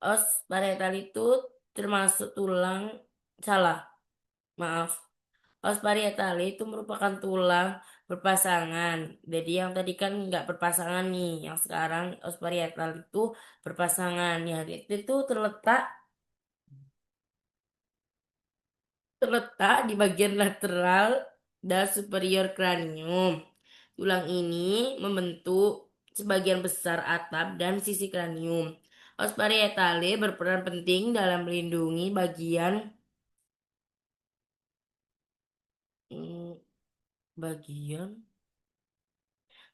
os parietale itu termasuk tulang, salah, maaf. Os parietale itu merupakan tulang berpasangan. Jadi yang tadi kan nggak berpasangan nih, yang sekarang os parietal itu berpasangan. Ya, itu terletak di bagian lateral dan superior kranium. Tulang ini membentuk sebagian besar atap dan sisi kranium. Os parietale berperan penting dalam melindungi mm, bagian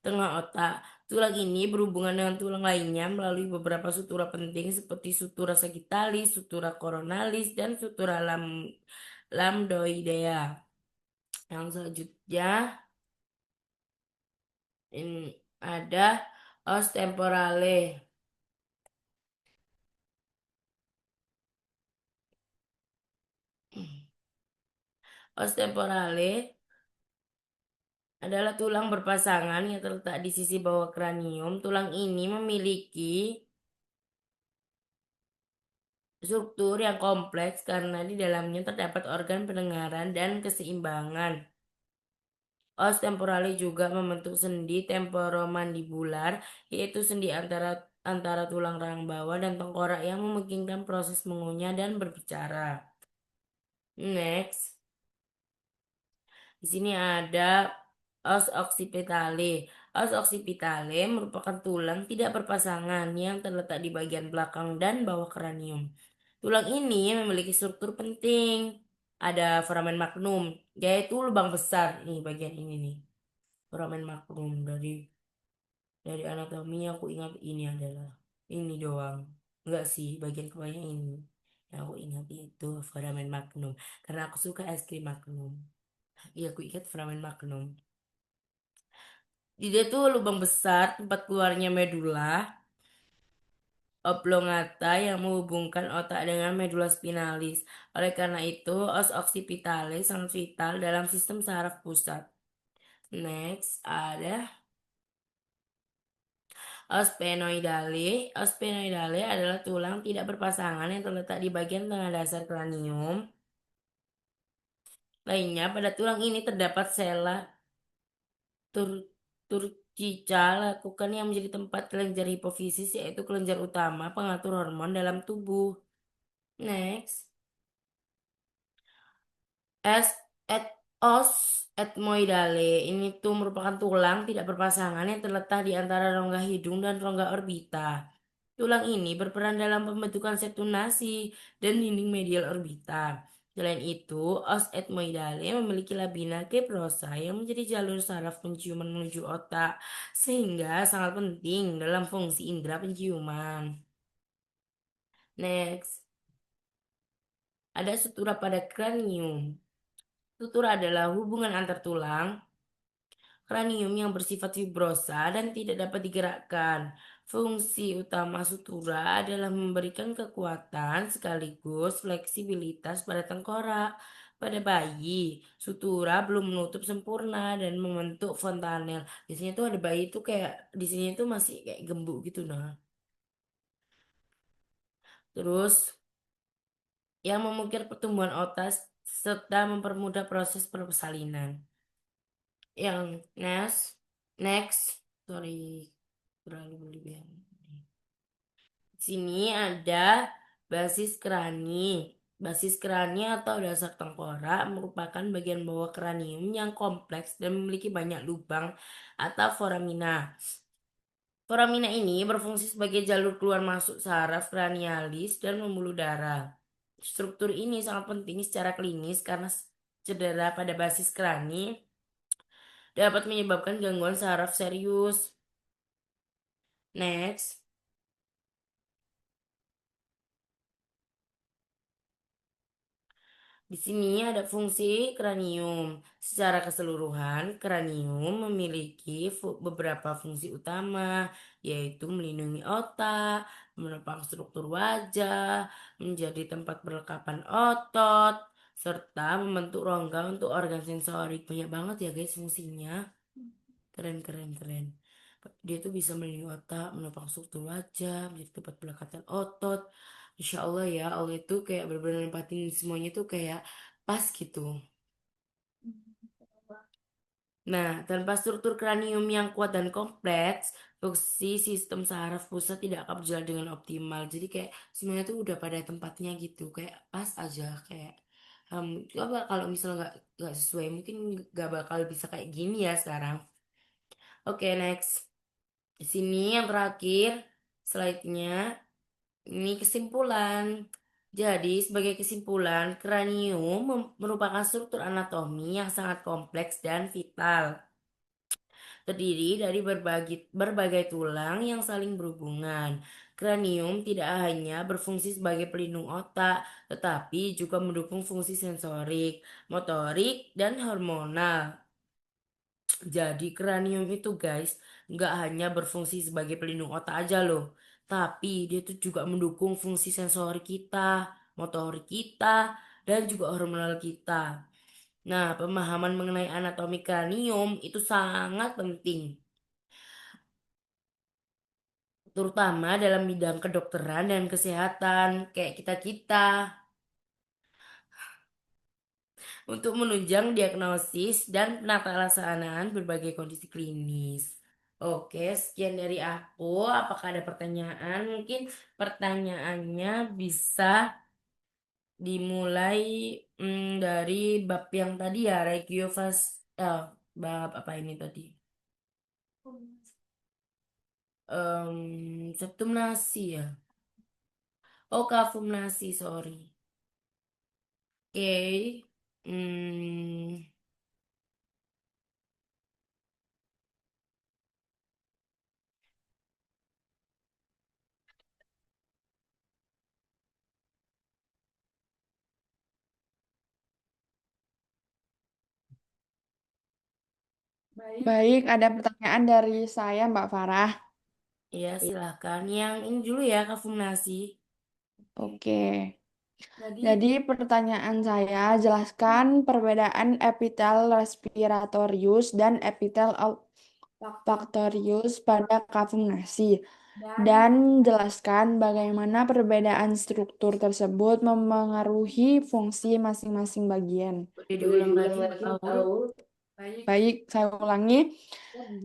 tengah otak. Tulang ini berhubungan dengan tulang lainnya melalui beberapa sutura penting seperti sutura sagittalis, sutura coronalis, dan sutura lambdoidea. Yang selanjutnya ini ada os temporale. Os temporale adalah tulang berpasangan yang terletak di sisi bawah kranium. Tulang ini memiliki struktur yang kompleks karena di dalamnya terdapat organ pendengaran dan keseimbangan. Os temporale juga membentuk sendi temporomandibular, yaitu sendi antara antara tulang rahang bawah dan tengkorak yang memungkinkan proses mengunyah dan berbicara. Next. Di sini ada os occipitale. Os occipitale merupakan tulang tidak berpasangan yang terletak di bagian belakang dan bawah kranium. Tulang ini memiliki struktur penting. Ada foramen magnum, yaitu lubang besar. Nih bagian ini nih. Foramen magnum dari anatomi aku ingat ini adalah ini doang. Enggak sih, bagian kepalanya ini. Yang aku ingat itu foramen magnum karena aku suka es krim magnum. Iya, aku ingat foramen magnum. Dia tuh lubang besar tempat keluarnya medula oblongata yang menghubungkan otak dengan medula spinalis. Oleh karena itu, os occipitalis sangat vital dalam sistem saraf pusat. Next, ada os sphenoidale. Os sphenoidale adalah tulang tidak berpasangan yang terletak di bagian tengah dasar kranium. Lainnya, pada tulang ini terdapat sela tur turcica lakukan yang menjadi tempat kelenjar hipofisis, yaitu kelenjar utama pengatur hormon dalam tubuh. Next, es et os etmoidale ini tuh merupakan tulang tidak berpasangan yang terletak di antara rongga hidung dan rongga orbita. Tulang ini berperan dalam pembentukan septum nasi dan dinding medial orbita. Selain itu, os etmoidale memiliki labina keprosa yang menjadi jalur saraf penciuman menuju otak, sehingga sangat penting dalam fungsi indera penciuman. Next, ada sutura pada kranium. Sutura adalah hubungan antar tulang kranium yang bersifat fibrosa dan tidak dapat digerakkan. Fungsi utama sutura adalah memberikan kekuatan sekaligus fleksibilitas pada tengkorak. Pada bayi, sutura belum menutup sempurna dan membentuk fontanel. Biasanya tuh ada bayi tuh kayak di sini tuh masih kayak gembuk gitu nah. Terus yang memukir pertumbuhan otak serta mempermudah proses persalinan. Yang next, sorry, terlalu berlebihan. Di sini ada basis krani. Basis krani atau dasar tengkorak merupakan bagian bawah kranium yang kompleks dan memiliki banyak lubang atau foramina. Foramina ini berfungsi sebagai jalur keluar masuk saraf kranialis dan pembuluh darah. Struktur ini sangat penting secara klinis karena cedera pada basis krani dapat menyebabkan gangguan saraf serius. Next, di sini ada fungsi kranium. Secara keseluruhan, kranium memiliki beberapa fungsi utama, yaitu melindungi otak, menopang struktur wajah, menjadi tempat perlengkapan otot, serta membentuk rongga untuk organ sensorik. Banyak banget ya guys fungsinya. Keren, keren, keren. Dia tuh bisa melindungi otak, menopang struktur wajah, menjadi tempat pelekatan otot. Insya Allah ya, Allah itu kayak benar-benar nempatin semuanya tuh kayak pas gitu. Nah, tanpa struktur kranium yang kuat dan kompleks, fungsi sistem saraf pusat tidak akan berjalan dengan optimal. Jadi kayak semuanya tuh udah pada tempatnya gitu, kayak pas aja, kayak coba kalau misalnya nggak sesuai, mungkin nggak bakal bisa kayak gini ya sekarang. Oke, next. Di sini yang terakhir, slide-nya, ini kesimpulan. Jadi, sebagai kesimpulan, kranium merupakan struktur anatomi yang sangat kompleks dan vital. Terdiri dari berbagai tulang yang saling berhubungan. Kranium tidak hanya berfungsi sebagai pelindung otak, tetapi juga mendukung fungsi sensorik, motorik, dan hormonal. Jadi kranium itu guys nggak hanya berfungsi sebagai pelindung otak aja loh, tapi dia tuh juga mendukung fungsi sensori kita, motorik kita, dan juga hormonal kita. Nah, pemahaman mengenai anatomi kranium itu sangat penting, terutama dalam bidang kedokteran dan kesehatan kayak kita-kita untuk menunjang diagnosis dan penatalaksanaan berbagai kondisi klinis. Oke, sekian dari aku. Apakah ada pertanyaan? Mungkin pertanyaannya bisa dimulai dari bab yang tadi ya, regiofas, eh, bab apa ini tadi? Septum nasi ya. Oh, kafum nasi, sorry. Oke. Hmm, Baik, ada pertanyaan dari saya, Mbak Farah. Ya, silahkan. Yang ini dulu ya, kafumnasi. Oke. Tadi, Jadi pertanyaan saya, jelaskan perbedaan epitel respiratorius dan epitel olfaktorius pada kafum nasi. Dan jelaskan bagaimana perbedaan struktur tersebut memengaruhi fungsi masing-masing bagian. boleh diulang lagi, Mbak Aul. Baik, saya ulangi.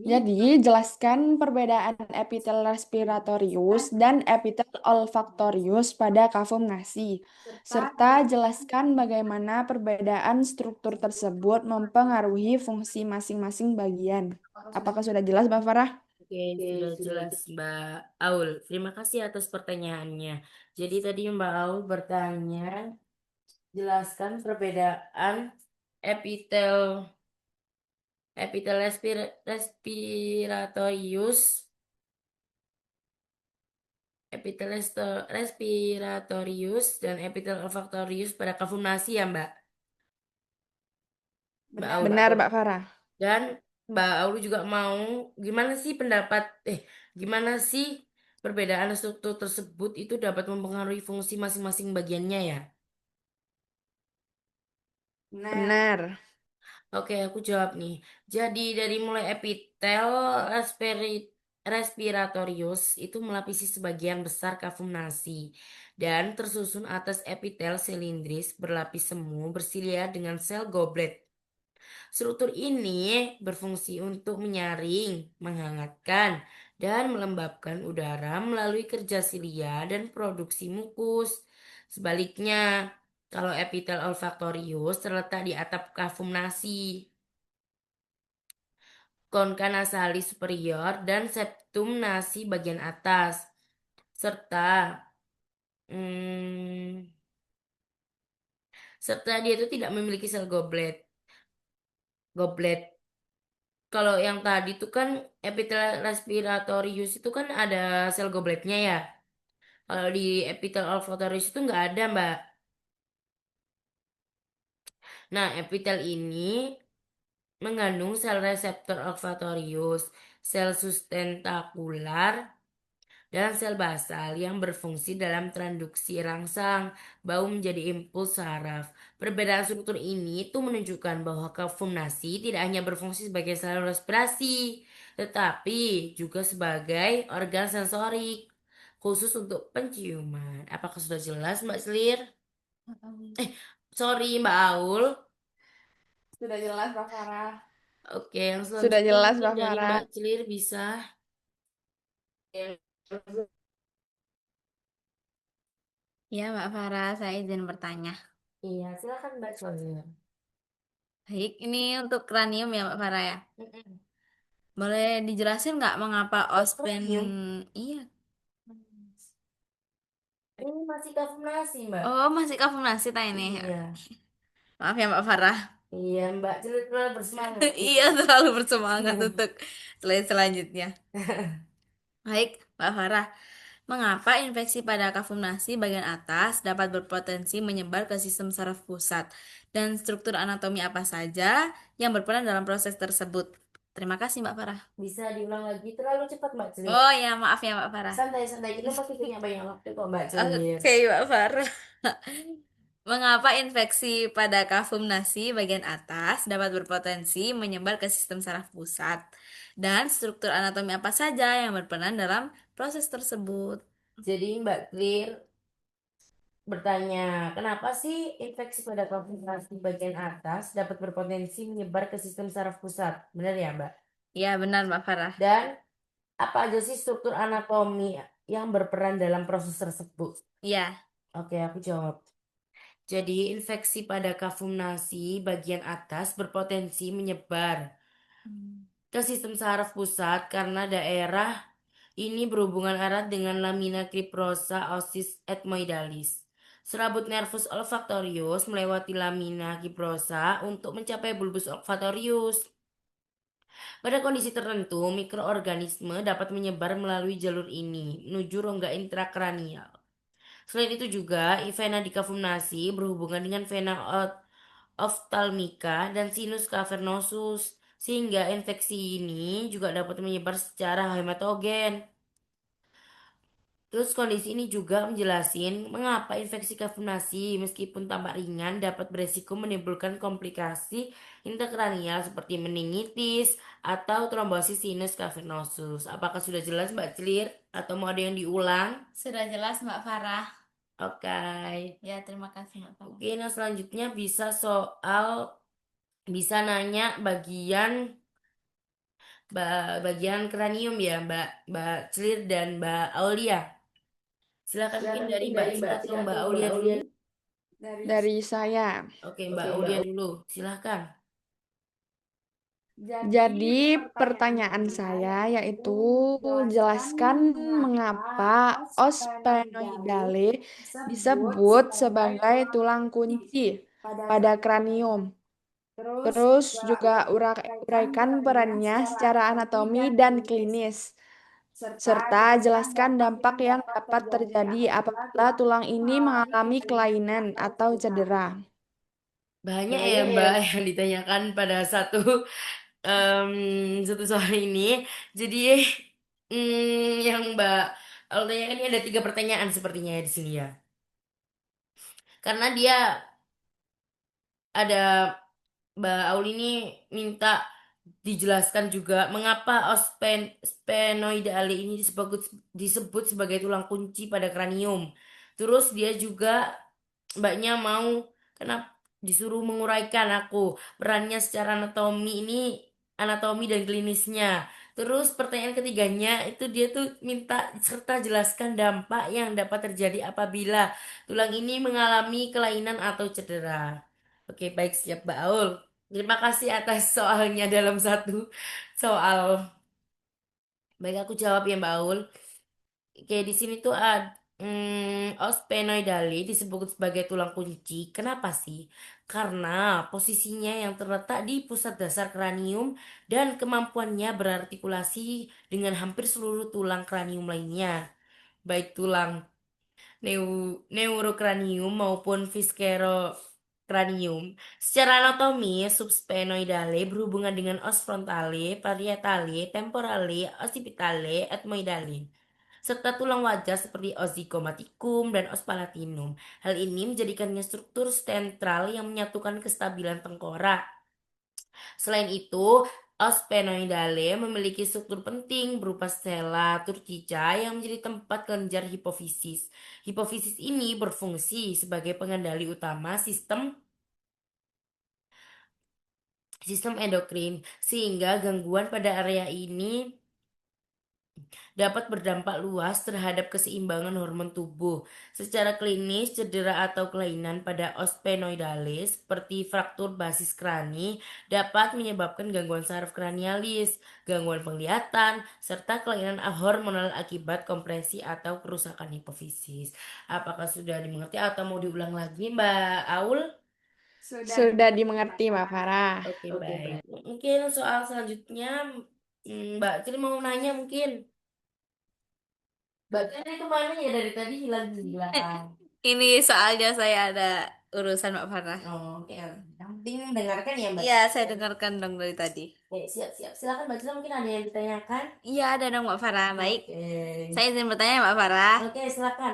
Jadi, jelaskan perbedaan epitel respiratorius dan epitel olfaktorius pada kafum nasi, serta jelaskan bagaimana perbedaan struktur tersebut mempengaruhi fungsi masing-masing bagian. Apakah sudah jelas, Mbak Farah? Oke, sudah jelas, Mbak Aul. Terima kasih atas pertanyaannya. Jadi tadi Mbak Aul bertanya, jelaskan perbedaan epitel epitel respiratorius, respiratorius dan epitel olfaktorius pada kafum nasi ya, Mbak Aul. Benar, Mbak Farah. Dan Mbak Aul juga mau gimana sih gimana sih perbedaan struktur tersebut itu dapat mempengaruhi fungsi masing-masing bagiannya ya? Benar. Oke, aku jawab nih. Jadi dari mulai epitel respiratorius itu melapisi sebagian besar kafum nasi dan tersusun atas epitel silindris berlapis semu bersilia dengan sel goblet. Struktur ini berfungsi untuk menyaring, menghangatkan, dan melembabkan udara melalui kerja silia dan produksi mukus. Sebaliknya, kalau epitel olfaktorius terletak di atap kafum nasi, konka nasalis superior, dan septum nasi bagian atas, serta hmm, serta dia itu tidak memiliki sel goblet. Goblet. Kalau yang tadi itu kan epitel respiratorius itu kan ada sel gobletnya ya. Kalau di epitel olfaktorius itu nggak ada, Mbak. Nah, epitel ini mengandung sel reseptor olfaktorius, sel sustentakular, dan sel basal yang berfungsi dalam transduksi rangsang bau menjadi impuls saraf. Perbedaan struktur ini itu menunjukkan bahwa kafum nasi tidak hanya berfungsi sebagai saluran respirasi, tetapi juga sebagai organ sensorik khusus untuk penciuman. Apakah sudah jelas, Mbak Selir? Sorry, Mbak Aul. Sudah jelas, Mbak Farah. Oke, yang Sudah selanjutnya jelas, mungkin Mbak dari Farah. Mbak Celir bisa. Ya, Mbak Farah, saya izin bertanya. Iya, silakan Mbak Celir. Baik, ini untuk kranium ya, Mbak Farah ya. Mm-mm. Boleh dijelasin nggak mengapa ospen? Kranium. Iya. Ini masih kafum nasi, Mbak. Oh, masih kafumnasi tanya ini. Iya. Maaf ya, Mbak Farah. Iya, Mbak Celir terlalu bersemangat. Iya, terlalu bersemangat untuk slide selanjutnya. Baik, Mbak Farah. Mengapa infeksi pada kafum nasi bagian atas dapat berpotensi menyebar ke sistem saraf pusat? Dan struktur anatomi apa saja yang berperan dalam proses tersebut? Terima kasih, Mbak Farah. Bisa diulang lagi. Terlalu cepat, Mbak Celir. Oh ya, maaf ya, Mbak Farah. Santai-santai. Kita pasti punya banyak waktu kok, Mbak Celir. Oke, Mbak Farah. Mengapa infeksi pada kafum nasi bagian atas dapat berpotensi menyebar ke sistem saraf pusat? Dan struktur anatomi apa saja yang berperan dalam proses tersebut? Jadi Mbak Celir bertanya, kenapa sih infeksi pada kafum nasi bagian atas dapat berpotensi menyebar ke sistem saraf pusat? Benar ya, Mbak? Ya, benar, Mbak Farah. Dan apa aja sih struktur anatomi yang berperan dalam proses tersebut? Ya. Oke, aku jawab. Jadi, infeksi pada kafum nasi bagian atas berpotensi menyebar ke sistem saraf pusat karena daerah ini berhubungan erat dengan lamina cribrosa ossis ethmoidalis. Serabut nervus olfaktorius melewati lamina cribrosa untuk mencapai bulbus olfaktorius. Pada kondisi tertentu, mikroorganisme dapat menyebar melalui jalur ini menuju rongga intrakranial. Selain itu juga, vena di kafum nasi berhubungan dengan vena ophthalmica dan sinus cavernosus. sehingga infeksi ini juga dapat menyebar secara hematogen. Terus kondisi ini juga menjelasin mengapa infeksi kavernasi meskipun tampak ringan dapat beresiko menimbulkan komplikasi intrakranial seperti meningitis atau trombosis sinus cavernosus. Apakah sudah jelas Mbak Celir atau mau ada yang diulang? Sudah jelas Mbak Farah. Oke. Ya, terima kasih Mbak Farah. Oke, nah selanjutnya bisa nanya bagian kranium ya Mbak Mbak Celir dan Mbak Aulia. Silakan mungkin dari Mbak Cil atau Mbak Aulia dulu. Dari saya. Oke, Mbak Aulia dulu. Silakan. Jadi pertanyaan saya yaitu jelaskan mengapa ospenoidale disebut sebagai tulang kunci pada kranium. Terus juga uraikan perannya secara anatomi dan klinis, serta jelaskan dampak yang dapat terjadi apabila tulang ini mengalami kelainan atau cedera. Banyak ya Mbak yang ditanyakan pada satu soal ini. Jadi yang Mbak Aulia ini ada 3 pertanyaan sepertinya ya di sini ya. Karena dia ada Mbak Auli ini minta dijelaskan juga mengapa sphenoidale ini disebut sebagai tulang kunci pada kranium. Terus dia juga mbaknya mau kenapa disuruh menguraikan aku perannya secara anatomi dan klinisnya. Terus pertanyaan ketiganya itu dia tuh minta serta jelaskan dampak yang dapat terjadi apabila tulang ini mengalami kelainan atau cedera. Oke, baik siap Mbak Aul. Terima kasih atas soalnya dalam satu soal. Baik, aku jawab ya Mbak Aul. Oke, di sini tuh ada ospenoidale disebut sebagai tulang kunci. Kenapa sih? Karena posisinya yang terletak di pusat dasar kranium dan kemampuannya berartikulasi dengan hampir seluruh tulang kranium lainnya. Baik tulang neurokranium maupun viscerokranium. Secara anatomi, subsphenoidale berhubungan dengan os frontale, parietale, temporale, occipitale, ethmoidale, serta tulang wajah seperti os zygomaticum dan os palatinum. Hal ini menjadikannya struktur sentral yang menyatukan kestabilan tengkorak. Selain itu, ospenoidale memiliki struktur penting berupa sela turcica yang menjadi tempat kelenjar hipofisis. Hipofisis ini berfungsi sebagai pengendali utama sistem endokrin, sehingga gangguan pada area ini dapat berdampak luas terhadap keseimbangan hormon tubuh. Secara klinis, cedera atau kelainan pada ospenoidale seperti fraktur basis krani dapat menyebabkan gangguan saraf kranialis, gangguan penglihatan, serta kelainan hormonal akibat kompresi atau kerusakan hipofisis. Apakah sudah dimengerti atau mau diulang lagi, Mbak Aul? Sudah dimengerti, Mbak Farah. Oke, baik. Mungkin soal selanjutnya, Mbak Cil mau nanya mungkin. Bahkan itu mana ya dari tadi hilang-hilang. Ini soalnya saya ada urusan Mbak Farah. Oh, oke. Yang penting dengarkan ya Mbak. Iya, saya dengarkan dong dari tadi. Oke, siap-siap. Silakan Mbak Cila mungkin ada yang ditanyakan. Iya, ada dong Mbak Farah. Baik, Oke. saya izin bertanya Mbak Farah. Oke, silakan.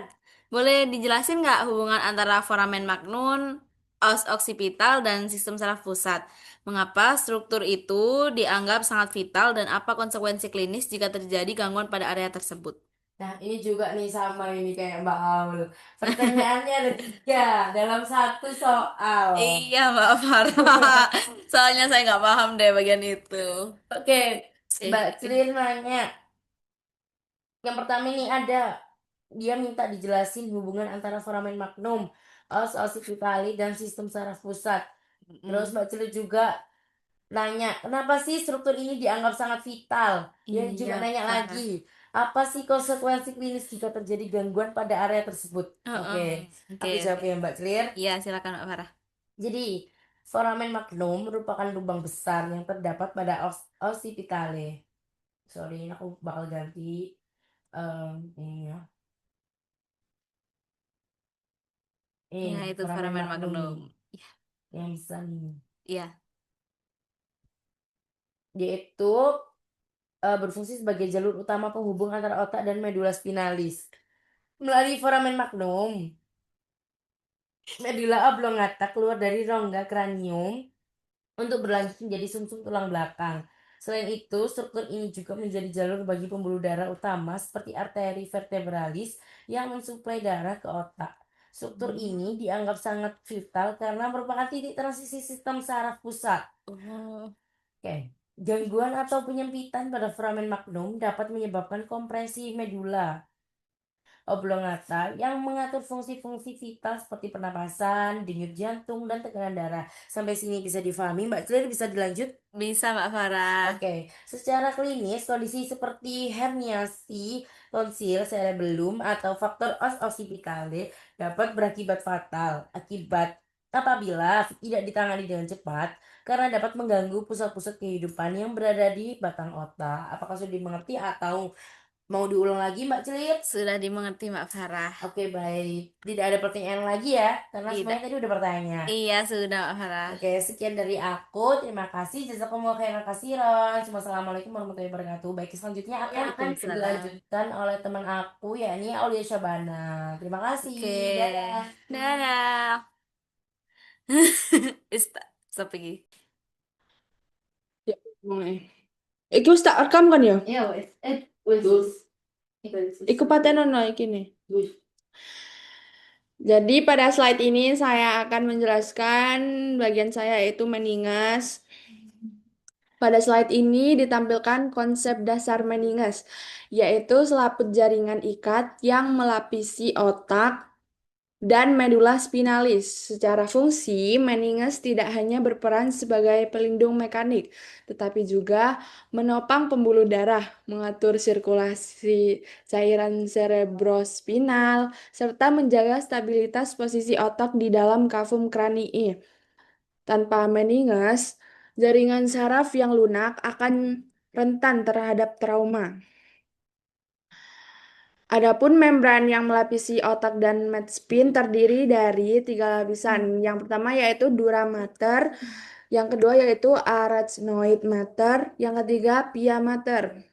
Boleh dijelasin nggak hubungan antara foramen magnum, os occipital, dan sistem saraf pusat? Mengapa struktur itu dianggap sangat vital dan apa konsekuensi klinis jika terjadi gangguan pada area tersebut? Nah, ini juga nih sama ini kayak Mbak Aul. Pertanyaannya ada 3 dalam satu soal. Iya Mbak Farah, soalnya saya nggak paham deh bagian itu. Oke, Mbak Oke. Cilin nanya. Yang pertama ini ada dia minta dijelasin hubungan antara foramen magnum, os occipitali dan sistem saraf pusat. Terus Mbak Cilik juga nanya, kenapa sih struktur ini dianggap sangat vital? Dia juga Iya, nanya Farah. lagi, apa sih konsekuensi klinis jika terjadi gangguan pada area tersebut? Oke, Oke, aku jawab oke. ya Mbak Clear. Iya, silakan Mbak Farah. Jadi, foramen magnum merupakan lubang besar yang terdapat pada occipitale. Sorry, ini aku bakal ganti ini ya. Ya, itu Foramen foramen magnum magnum. nih, yang bisa nih. Iya. yaitu berfungsi sebagai jalur utama penghubung antara otak dan medula spinalis. Melalui foramen magnum, medula oblongata keluar dari rongga kranium untuk berlanjut menjadi sumsum tulang belakang. Selain itu, struktur ini juga menjadi jalur bagi pembuluh darah utama seperti arteri vertebralis yang mensuplai darah ke otak. Struktur ini dianggap sangat vital karena merupakan titik transisi sistem saraf pusat. Oh. Oke. Gangguan atau penyempitan pada foramen magnum dapat menyebabkan kompresi medula oblongata yang mengatur fungsi-fungsi vital seperti pernapasan, denyut jantung, dan tekanan darah. Sampai sini bisa difahami, Mbak Clear, bisa dilanjut? Bisa, Mbak Farah. Oke, secara klinis kondisi seperti herniasi tonsil cerebellum atau faktor os occipitale dapat berakibat fatal apabila tidak ditangani dengan cepat karena dapat mengganggu pusat-pusat kehidupan yang berada di batang otak. Apakah sudah dimengerti atau mau diulang lagi, Mbak Celit? Sudah dimengerti, Mbak Farah. Oke, baik. Tidak ada pertanyaan lagi ya, karena Tidak. semuanya tadi udah bertanya. Iya, sudah, Mbak Farah. Oke, sekian dari aku. Terima kasih. Jazakumullah khairan kasiron. Assalamualaikum warahmatullahi wabarakatuh. Baik, selanjutnya akan Waalaikumsalam. dilanjutkan oleh teman aku, yakni Aulia Syabana. Terima kasih. Oke. Dadah. Dadah. Stop lagi. Ya, mulai. Iki wis tak rekam kan ya? Ya, wes. Iku patenono iki nih. Jadi pada slide ini saya akan menjelaskan bagian saya yaitu meninges. Pada slide ini ditampilkan konsep dasar meninges, yaitu selaput jaringan ikat yang melapisi otak dan medula spinalis. Secara fungsi, meninges tidak hanya berperan sebagai pelindung mekanik, tetapi juga menopang pembuluh darah, mengatur sirkulasi cairan cerebrospinal, serta menjaga stabilitas posisi otak di dalam kafum kranii. Tanpa meninges, jaringan saraf yang lunak akan rentan terhadap trauma. Adapun membran yang melapisi otak dan medspin terdiri dari tiga lapisan. Yang pertama yaitu dura mater, yang kedua yaitu arachnoid mater, yang ketiga pia mater.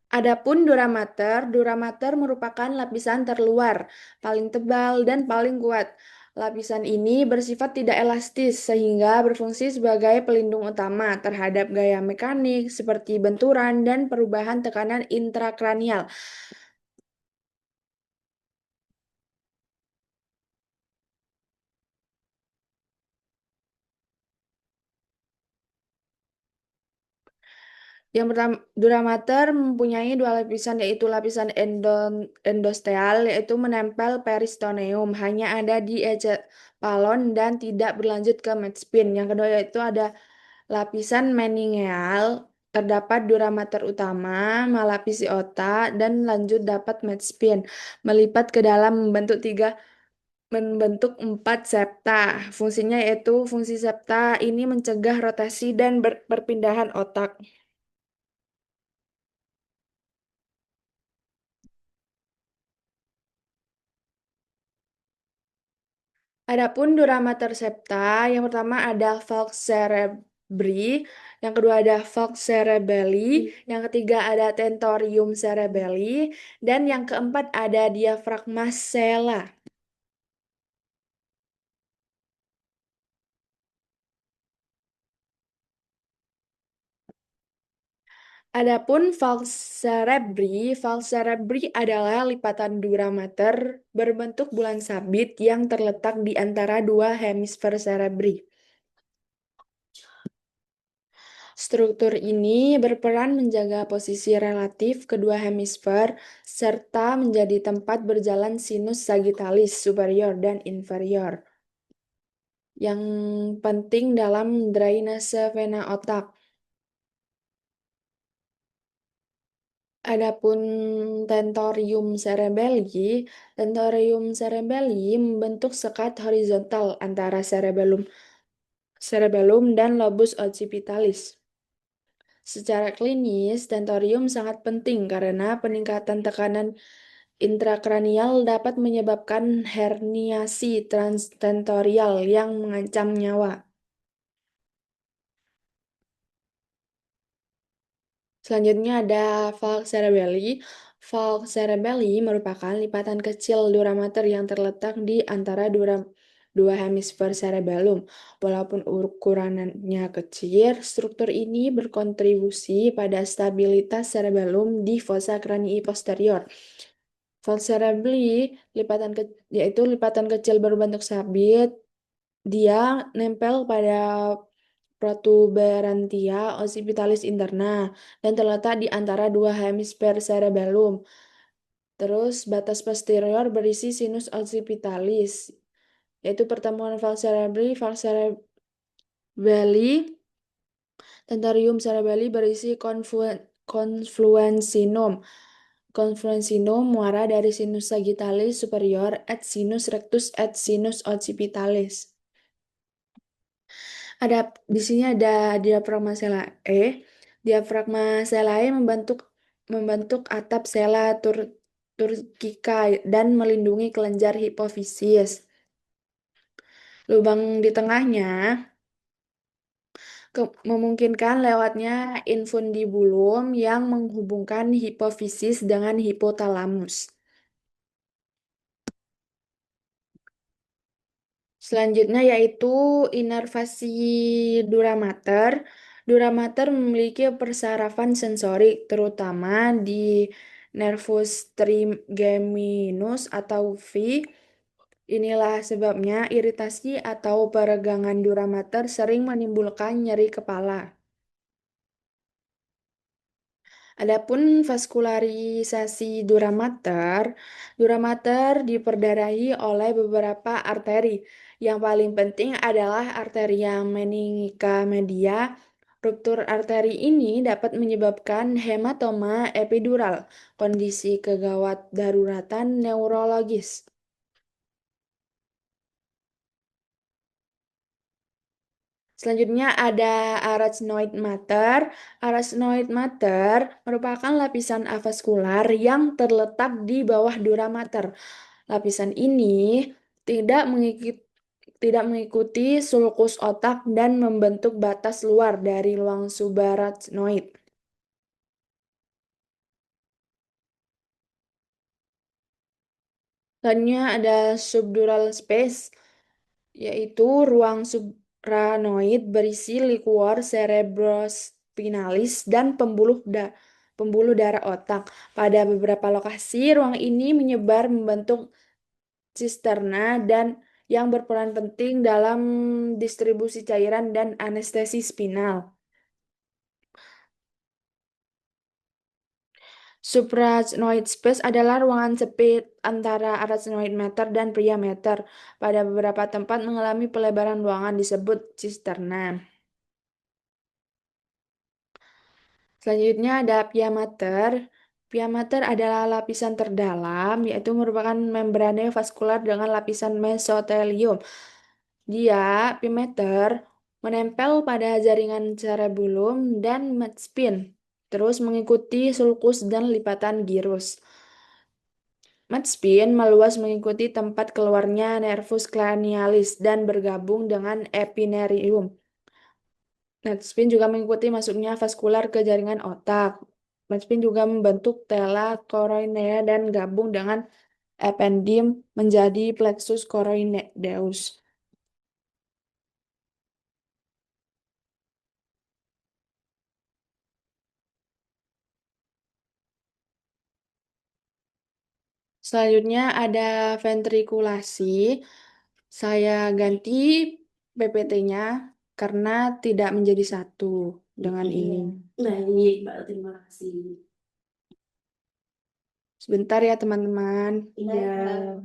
Adapun dura mater merupakan lapisan terluar, paling tebal dan paling kuat. Lapisan ini bersifat tidak elastis sehingga berfungsi sebagai pelindung utama terhadap gaya mekanik seperti benturan dan perubahan tekanan intrakranial. Yang pertama, dura mater mempunyai dua lapisan yaitu lapisan endosteal yaitu menempel peristoneum hanya ada di encephalon dan tidak berlanjut ke medspin. Yang kedua yaitu ada lapisan meningeal terdapat dura mater utama melapisi otak dan lanjut dapat medspin melipat ke dalam membentuk 4 septa. Fungsinya yaitu fungsi septa ini mencegah rotasi dan perpindahan otak. Adapun dura mater septa, yang pertama ada falx cerebri, yang kedua ada falx cerebelli, yang ketiga ada tentorium cerebelli, dan yang keempat ada diafragma sella. Adapun falx cerebri adalah lipatan dura mater berbentuk bulan sabit yang terletak di antara dua hemisfer cerebri. Struktur ini berperan menjaga posisi relatif kedua hemisfer serta menjadi tempat berjalan sinus sagittalis superior dan inferior yang penting dalam drainase vena otak. Adapun tentorium cerebelli membentuk sekat horizontal antara cerebellum dan lobus occipitalis. Secara klinis, tentorium sangat penting karena peningkatan tekanan Intrakranial dapat menyebabkan herniasi transtentorial yang mengancam nyawa. Selanjutnya ada valve cerebelli. Valve cerebelli merupakan lipatan kecil duramater yang terletak di antara dua hemisfer cerebellum. Walaupun ukurannya kecil, struktur ini berkontribusi pada stabilitas cerebellum di fossa cranii posterior. Valve cerebelli yaitu lipatan kecil berbentuk sabit. Dia nempel pada protuberantia occipitalis interna dan terletak di antara dua hemisfer cerebellum. Terus batas posterior berisi sinus occipitalis, yaitu pertemuan valve cerebelli, tentorium cerebelli berisi confluensinum. Confluensinum muara dari sinus sagittalis superior et sinus rectus et sinus occipitalis. Di sini ada diafragma selae. Diafragma selae membentuk membentuk atap sela turcica dan melindungi kelenjar hipofisis. Lubang di tengahnya memungkinkan lewatnya infundibulum yang menghubungkan hipofisis dengan hipotalamus. Selanjutnya yaitu inervasi duramater. Duramater memiliki persarafan sensorik, terutama di nervus trigeminus atau V. Inilah sebabnya iritasi atau peregangan duramater sering menimbulkan nyeri kepala. Adapun vaskularisasi duramater diperdarahi oleh beberapa arteri. Yang paling penting adalah arteria meningica media. Ruptur arteri ini dapat menyebabkan hematoma epidural, kondisi kegawat daruratan neurologis. Selanjutnya ada arachnoid mater. Arachnoid mater merupakan lapisan avaskular yang terletak di bawah dura mater. Lapisan ini tidak mengikuti, tidak mengikuti sulcus otak dan membentuk batas luar dari ruang subarachnoid. Selanjutnya ada subdural space, yaitu ruang supranoid berisi liquor cerebrospinalis dan pembuluh darah otak. Pada beberapa lokasi, ruang ini menyebar membentuk sisterna dan yang berperan penting dalam distribusi cairan dan anestesi spinal. Suprachnoid space adalah ruangan sempit antara arachnoid mater dan pria mater. Pada beberapa tempat mengalami pelebaran ruangan disebut cisterna. Selanjutnya ada pia mater. Pia mater adalah lapisan terdalam, yaitu merupakan membrane vaskular dengan lapisan mesotelium. Dia, pia mater, menempel pada jaringan cerebellum dan medspin, terus mengikuti sulcus dan lipatan gyrus. Medspin meluas mengikuti tempat keluarnya nervus cranialis dan bergabung dengan epinerium. Medspin juga mengikuti masuknya vaskular ke jaringan otak. Medspin juga membentuk tela coroidea dan gabung dengan ependym menjadi plexus coroideus. Selanjutnya ada ventrikulasi. Saya ganti PPT-nya karena tidak menjadi satu dengan ini. Baik, Mbak, terima kasih. Sebentar ya teman-teman. Iya.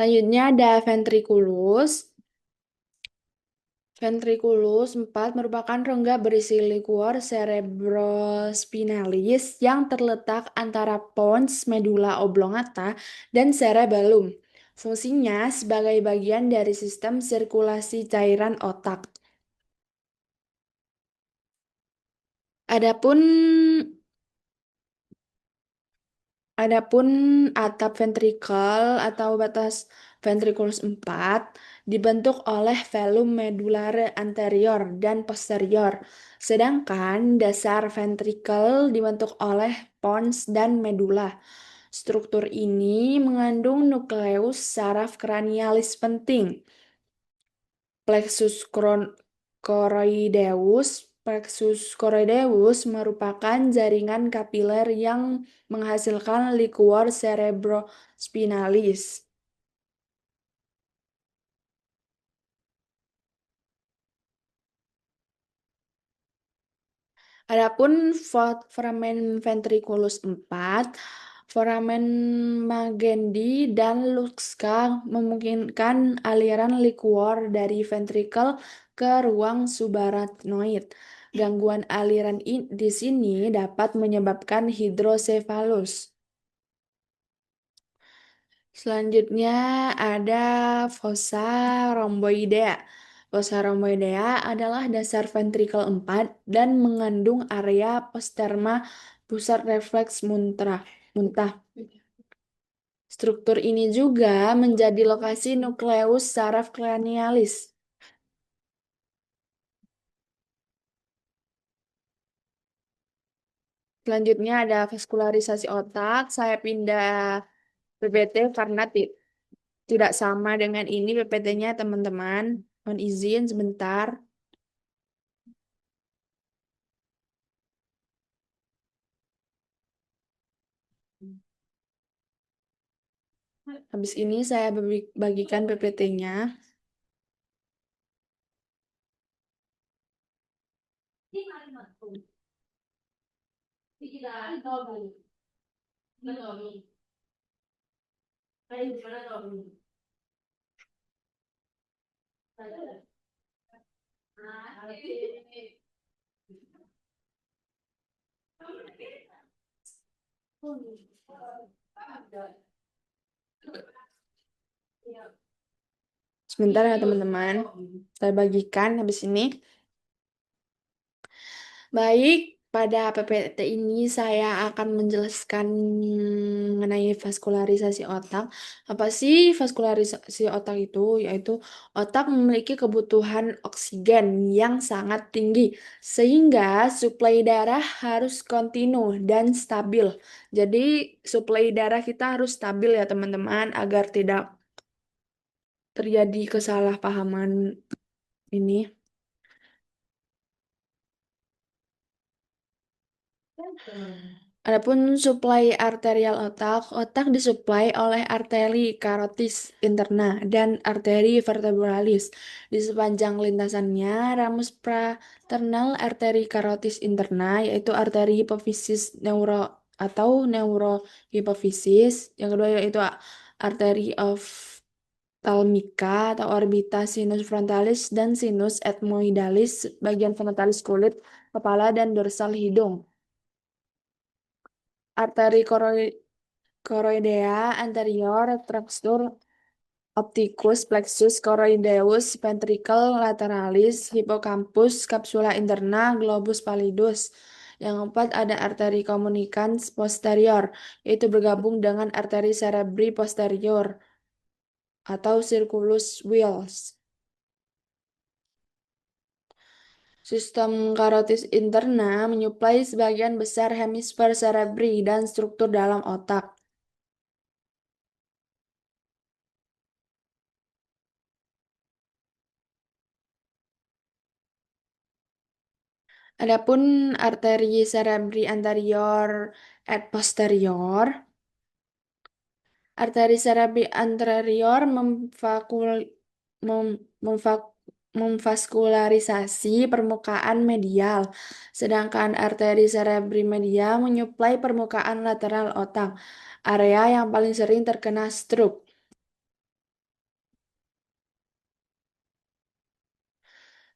Selanjutnya ada ventriculus. Ventriculus 4 merupakan rongga berisi liquor cerebrospinalis yang terletak antara pons medulla oblongata dan cerebellum. Fungsinya sebagai bagian dari sistem sirkulasi cairan otak. Adapun Adapun atap ventrikel atau batas ventriculus 4 dibentuk oleh velum medullare anterior dan posterior, sedangkan dasar ventrikel dibentuk oleh pons dan medulla. Struktur ini mengandung nukleus saraf kranialis penting, plexus choroideus. Plexus choroideus merupakan jaringan kapiler yang menghasilkan liquor cerebrospinalis. Adapun foramen ventriculus 4, foramen Magendie dan Luxka memungkinkan aliran liquor dari ventrikel ke ruang subarachnoid. Gangguan aliran di sini dapat menyebabkan hidrosefalus. Selanjutnya ada fossa rhomboidea. Fossa rhomboidea adalah dasar ventrikel 4 dan mengandung area posterma pusat refleks muntah. Struktur ini juga menjadi lokasi nukleus saraf cranialis. Selanjutnya ada vaskularisasi otak. Saya pindah PPT karena tidak sama dengan ini PPT-nya teman-teman. Mohon izin sebentar. Habis ini saya bagikan PPT-nya. Sebentar ya teman-teman. Saya bagikan habis ini. Baik, pada PPT ini saya akan menjelaskan mengenai vaskularisasi otak. Apa sih vaskularisasi otak itu? Yaitu otak memiliki kebutuhan oksigen yang sangat tinggi, sehingga suplai darah harus kontinu dan stabil. Jadi, suplai darah kita harus stabil ya teman-teman, agar tidak terjadi kesalahpahaman ini. Adapun suplai arterial otak, otak disuplai oleh arteri karotis interna dan arteri vertebralis. Di sepanjang lintasannya, ramus fraternal arteri karotis interna, yaitu arteri hipofisis atau neurohipofisis. Yang kedua yaitu arteri ophthalmica atau orbita sinus frontalis dan sinus ethmoidalis, bagian frontalis kulit, kepala, dan dorsal hidung. Arteri choroidea anterior, textur opticus, plexus choroideus, ventricle lateralis, hippocampus, capsula interna, globus pallidus. Yang keempat ada arteri communicans posterior, yaitu bergabung dengan arteri cerebri posterior atau circulus Wills. Sistem karotis interna menyuplai sebagian besar hemisfer cerebri dan struktur dalam otak. Adapun arteri cerebri anterior et posterior, arteri cerebri anterior mem- memfak- memvaskularisasi permukaan medial, sedangkan arteri cerebri medial menyuplai permukaan lateral otak, area yang paling sering terkena stroke.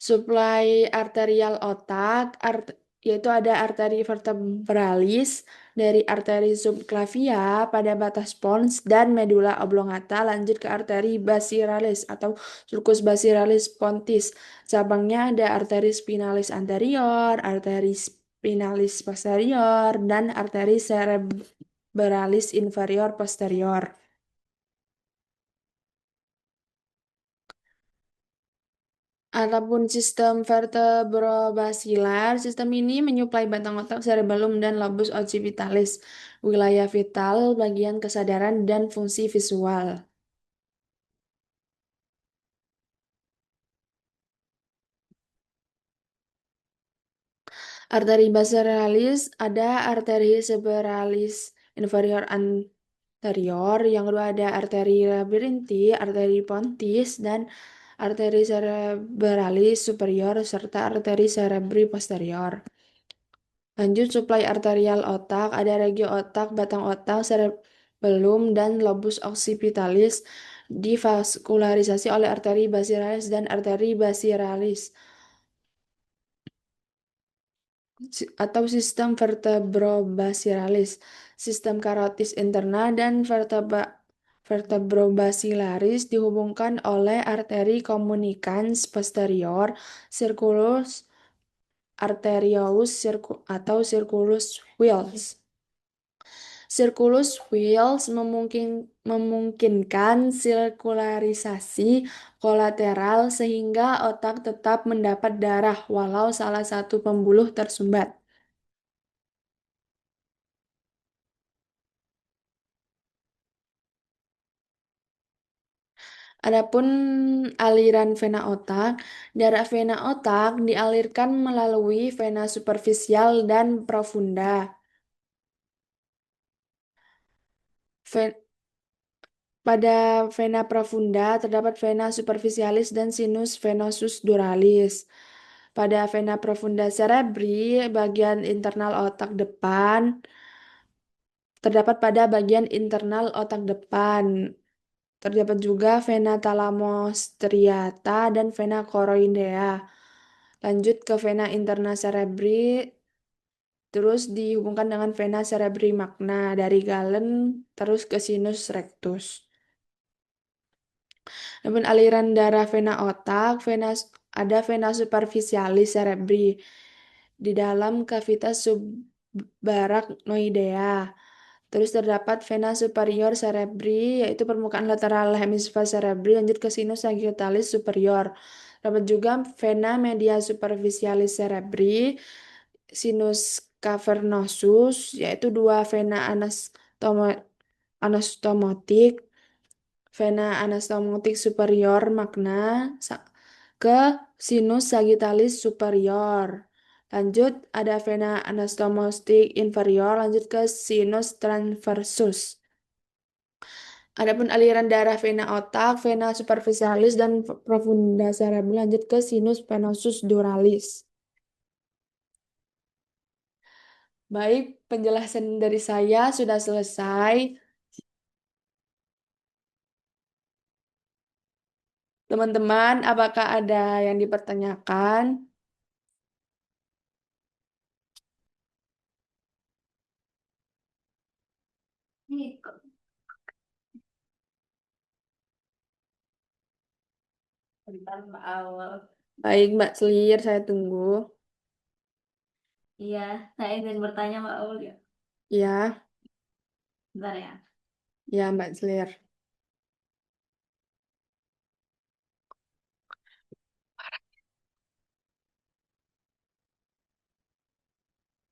Suplai arterial otak, yaitu ada arteri vertebralis dari arteri subclavia pada batas pons dan medula oblongata lanjut ke arteri basiralis atau sulcus basiralis pontis. Cabangnya ada arteri spinalis anterior, arteri spinalis posterior, dan arteri cerebralis inferior posterior. Adapun sistem vertebrobasilar, sistem ini menyuplai batang otak, cerebellum, dan lobus occipitalis, wilayah vital, bagian kesadaran, dan fungsi visual. Arteri basiralis ada arteri cerebralis inferior anterior, yang kedua ada arteri labirinti, arteri pontis, dan arteri cerebralis superior, serta arteri cerebri posterior. Lanjut, suplai arterial otak, ada regio otak, batang otak, cerebellum, dan lobus occipitalis divaskularisasi oleh arteri basiralis dan arteri basiralis atau sistem vertebrobasiralis, sistem karotis interna dan vertebrobasilaris dihubungkan oleh arteri communicans posterior, circulus arteriosus atau circulus Wills. Circulus Wills memungkinkan sirkularisasi kolateral sehingga otak tetap mendapat darah walau salah satu pembuluh tersumbat. Adapun aliran vena otak, darah vena otak dialirkan melalui vena superficial dan profunda. Pada vena profunda terdapat vena superficialis dan sinus venosus duralis. Pada vena profunda cerebri, bagian internal otak depan terdapat pada bagian internal otak depan. Terdapat juga vena thalamus striata dan vena choroidea. Lanjut ke vena interna cerebri, terus dihubungkan dengan vena cerebri magna dari Galen terus ke sinus rectus. Namun aliran darah vena otak, ada vena superficialis cerebri di dalam kavitas subarachnoidea. Terus terdapat vena superior cerebri, yaitu permukaan lateral hemisfer cerebri, lanjut ke sinus sagittalis superior. Terdapat juga vena media superficialis cerebri, sinus cavernosus, yaitu dua vena anastomotik, vena anastomotik superior magna ke sinus sagittalis superior. Lanjut, ada vena anastomotik inferior, lanjut ke sinus transversus. Adapun aliran darah vena otak, vena superficialis, dan profunda cerebri lanjut ke sinus venosus duralis. Baik, penjelasan dari saya sudah selesai. Teman-teman, apakah ada yang dipertanyakan? Baik, Mbak Selir, saya tunggu. Iya, saya ingin bertanya Mbak Aul ya. Ya, Bentar ya. ya Mbak Selir.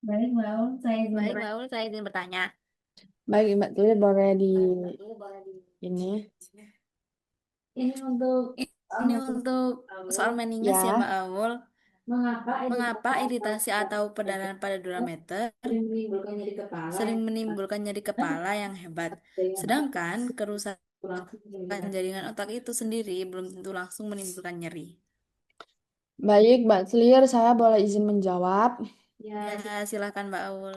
Baik Mbak Aul, saya izin bertanya. Baik, Mbak Selir boleh di ini. Ini untuk ini untuk soal meninges ya Mbak Ya, Aul. mengapa Mengapa iritasi atau perdarahan pada durameter sering menimbulkan nyeri kepala sering yang menimbulkan nyeri kepala yang hebat, sedangkan kerusakan jaringan otak itu sendiri belum tentu langsung menimbulkan nyeri? baik, Mbak Selir, saya boleh izin menjawab. Ya, silakan Mbak Aul.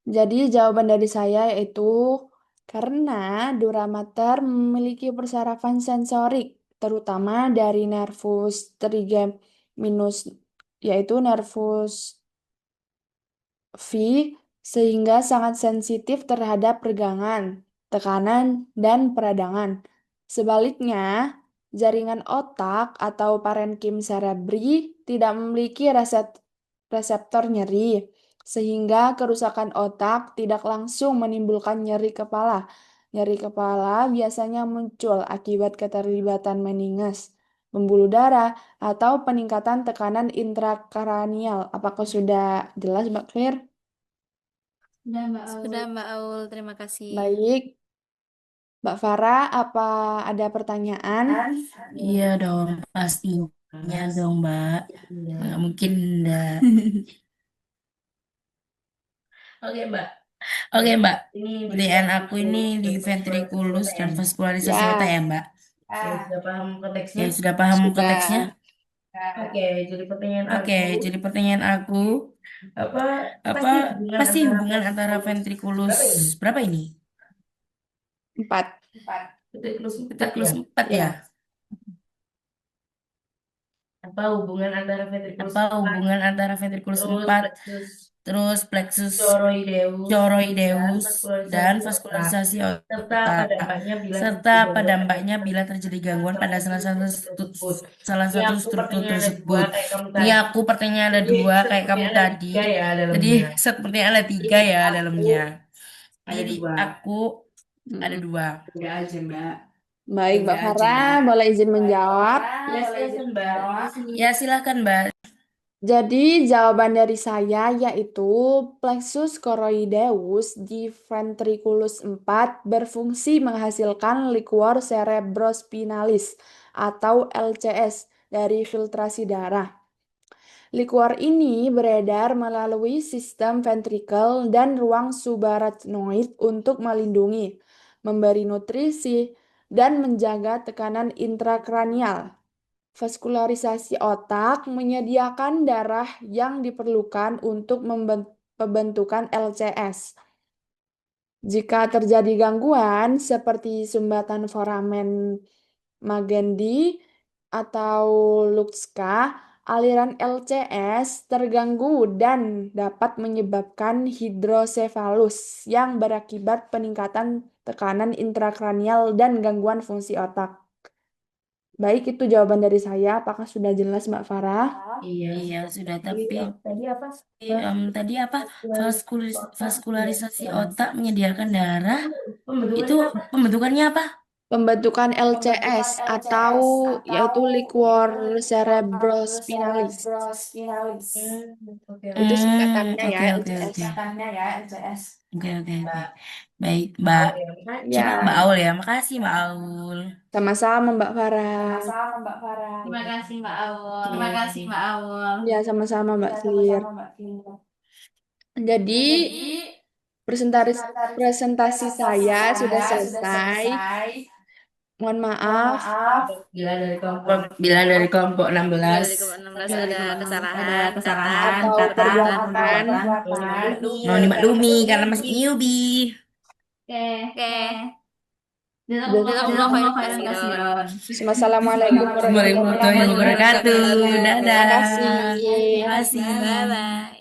Jadi jawaban dari saya yaitu karena duramater memiliki persarafan sensorik, terutama dari nervus trigeminal minus yaitu nervus V sehingga sangat sensitif terhadap regangan, tekanan, dan peradangan. Sebaliknya, jaringan otak atau parenkim cerebri tidak memiliki reseptor nyeri, sehingga kerusakan otak tidak langsung menimbulkan nyeri kepala. Nyeri kepala biasanya muncul akibat keterlibatan meninges, pembuluh darah, atau peningkatan tekanan intrakranial. Apakah sudah jelas, Mbak Clear? Sudah, Mbak Aul. Terima kasih. Baik, Mbak Farah, apa ada pertanyaan? Iya dong, pastinya dong, Mbak. Nggak mungkin enggak. Oke, Mbak. Oke, Mbak. Pertanyaan aku ini di ventriculus dan vaskularisasi otak Ya, ya, Mbak. Sudah paham konteksnya? Ya, sudah paham konteksnya? sudah. Oke, jadi pertanyaan aku apa apa pasti hubungan antara ventriculus berapa ini? 4. Ventriculus 4 ya? Ya. Apa hubungan antara ventriculus 4 terus plexus choroideus dan vaskularisasi otak serta apa dampaknya bila terjadi gangguan pada salah satu struktur tersebut. Ini aku pertanyaan ada dua kayak kamu tadi. Jadi sepertinya ada tiga ya dalamnya. Jadi aku ada Mm. dua. Baik, Mbak Farah, boleh izin menjawab? Ya silakan Mbak. Jadi jawaban dari saya yaitu plexus choroideus di ventriculus 4 berfungsi menghasilkan liquor cerebrospinalis atau LCS dari filtrasi darah. Liquor ini beredar melalui sistem ventrikel dan ruang subarachnoid untuk melindungi, memberi nutrisi, dan menjaga tekanan intrakranial. Vaskularisasi otak menyediakan darah yang diperlukan untuk pembentukan LCS. Jika terjadi gangguan seperti sumbatan foramen Magendie atau Luxka, aliran LCS terganggu dan dapat menyebabkan hidrosefalus yang berakibat peningkatan tekanan intrakranial dan gangguan fungsi otak. Baik, itu jawaban dari saya. Apakah sudah jelas, Mbak Farah? Iya sudah tapi tadi apa vaskularisasi otak menyediakan darah itu pembentukannya apa? Pembentukan LCS atau yaitu liquor cerebrospinalis. Itu singkatannya ya, Oke oke LCS. oke oke oke oke. Baik Mbak. Cuma Mbak Ya, Aul ya. Makasih Mbak Aul. sama-sama Mbak Farah. Terima kasih, Mbak Aul. Oke. Ya, sama-sama Mbak Clear. Jadi, presentasi presentasi saya sudah selesai. Mohon maaf Bila dari kelompok Bila 16 di kelompok 16 ada kesalahan kata atau dan perbuatan. mau dimaklumi karena masih newbie. Oke. Jazakumullah Jazakumullah khairan kasiron. Wassalamualaikum warahmatullahi Warahmatullahi wabarakatuh. wabarakatuh. Terima Dadah. kasih. Terima kasih. Bye bye.